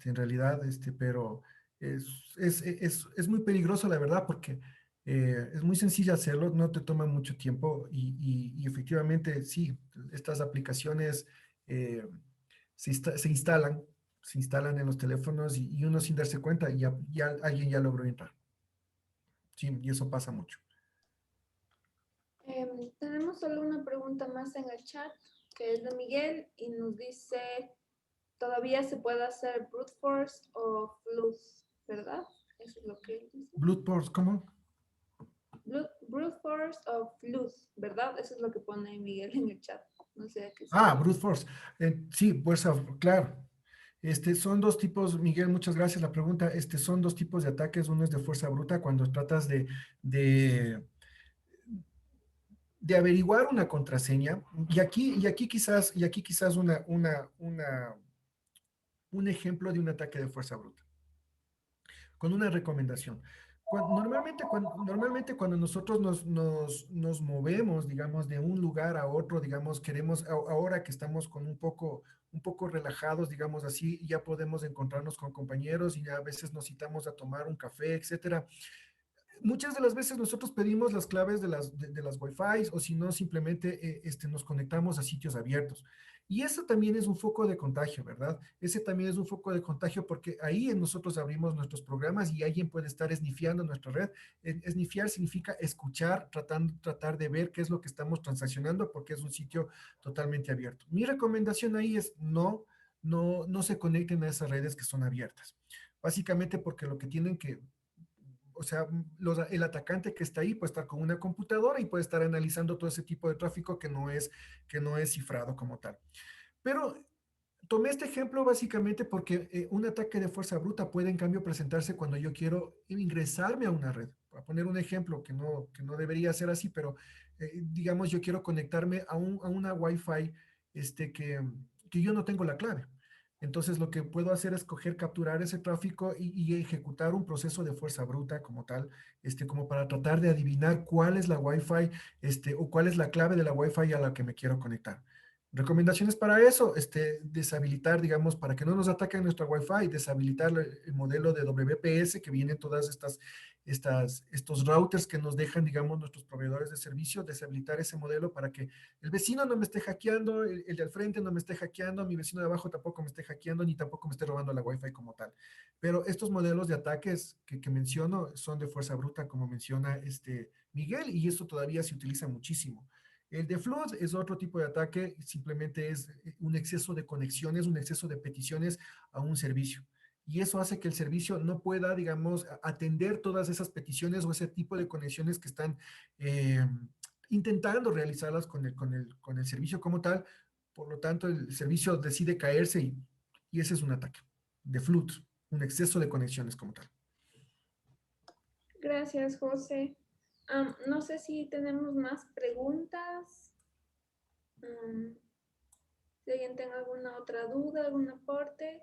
en realidad, pero es muy peligroso, la verdad, porque es muy sencillo hacerlo, no te toma mucho tiempo y efectivamente, sí, estas aplicaciones eh, se instalan en los teléfonos y uno sin darse cuenta, ya alguien ya logró entrar. Sí, y eso pasa mucho. Tenemos solo una pregunta más en el chat, que es de Miguel, y nos dice, ¿todavía se puede hacer brute force o flux, verdad? Eso es lo que él dice. Blood Pors, ¿cómo? Brute force o flux, ¿verdad? Eso es lo que pone Miguel en el chat. No sé a qué se Ah, refiere. brute force. Sí, fuerza, claro. Son dos tipos, Miguel, muchas gracias la pregunta. Son dos tipos de ataques. Uno es de fuerza bruta cuando tratas de, de averiguar una contraseña. Y aquí quizás un ejemplo de un ataque de fuerza bruta con una recomendación. Normalmente cuando nosotros nos movemos, digamos, de un lugar a otro, digamos, ahora que estamos un poco relajados, digamos así, ya podemos encontrarnos con compañeros y ya a veces nos citamos a tomar un café, etcétera. Muchas de las veces nosotros pedimos las claves de las Wi-Fi o si no, simplemente nos conectamos a sitios abiertos. Y eso también es un foco de contagio, ¿verdad? Ese también es un foco de contagio porque ahí nosotros abrimos nuestros programas y alguien puede estar esnifiando nuestra red. Esnifiar significa escuchar, tratar de ver qué es lo que estamos transaccionando porque es un sitio totalmente abierto. Mi recomendación ahí es no se conecten a esas redes que son abiertas. Básicamente porque lo que tienen que o sea, el atacante que está ahí puede estar con una computadora y puede estar analizando todo ese tipo de tráfico que no es cifrado como tal. Pero tomé este ejemplo básicamente porque un ataque de fuerza bruta puede en cambio presentarse cuando yo quiero ingresarme a una red. Para poner un ejemplo que no debería ser así, pero digamos yo quiero conectarme a una Wi-Fi que yo no tengo la clave. Entonces lo que puedo hacer es capturar ese tráfico y ejecutar un proceso de fuerza bruta como tal, como para tratar de adivinar cuál es la Wi-Fi, o cuál es la clave de la Wi-Fi a la que me quiero conectar. Recomendaciones para eso, deshabilitar, digamos, para que no nos ataquen nuestra Wi-Fi, deshabilitar el modelo de WPS que vienen todas estos routers que nos dejan, digamos, nuestros proveedores de servicio, deshabilitar ese modelo para que el vecino no me esté hackeando, el de al frente no me esté hackeando, mi vecino de abajo tampoco me esté hackeando, ni tampoco me esté robando la Wi-Fi como tal. Pero estos modelos de ataques que menciono son de fuerza bruta, como menciona Miguel, y esto todavía se utiliza muchísimo. El de flood es otro tipo de ataque, simplemente es un exceso de conexiones, un exceso de peticiones a un servicio. Y eso hace que el servicio no pueda, digamos, atender todas esas peticiones o ese tipo de conexiones que están intentando realizarlas con el servicio como tal. Por lo tanto, el servicio decide caerse y ese es un ataque de flood, un exceso de conexiones como tal. Gracias, José. No sé si tenemos más preguntas. Si alguien tiene alguna otra duda, algún aporte.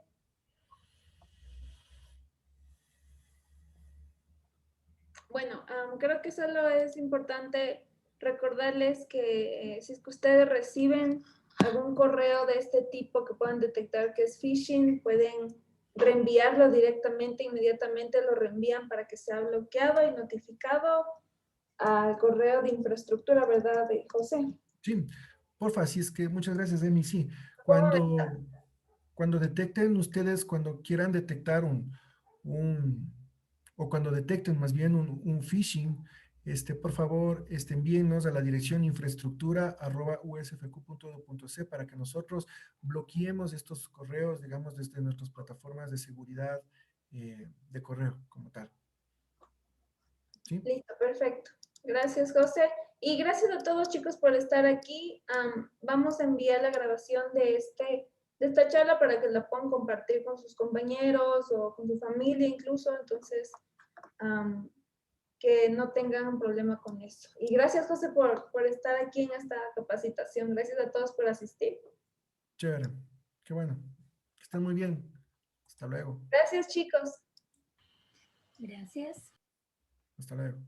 Bueno, creo que solo es importante recordarles que si es que ustedes reciben algún correo de este tipo que puedan detectar que es phishing, pueden reenviarlo directamente, inmediatamente lo reenvían para que sea bloqueado y notificado al correo de infraestructura, ¿verdad, José? Sí, porfa, sí, es que muchas gracias, Emi. Sí, cuando detecten ustedes, cuando quieran detectar o cuando detecten más bien un phishing, por favor, envíennos a la dirección infraestructura@usfq.edu.c para que nosotros bloqueemos estos correos, digamos, desde nuestras plataformas de seguridad de correo como tal. ¿Sí? Listo, perfecto. Gracias, José. Y gracias a todos, chicos, por estar aquí. Vamos a enviar la grabación de esta charla para que la puedan compartir con sus compañeros o con su familia incluso. Entonces, que no tengan un problema con eso. Y gracias, José, por estar aquí en esta capacitación. Gracias a todos por asistir. Chévere. Qué bueno. Que estén muy bien. Hasta luego. Gracias, chicos. Gracias. Hasta luego.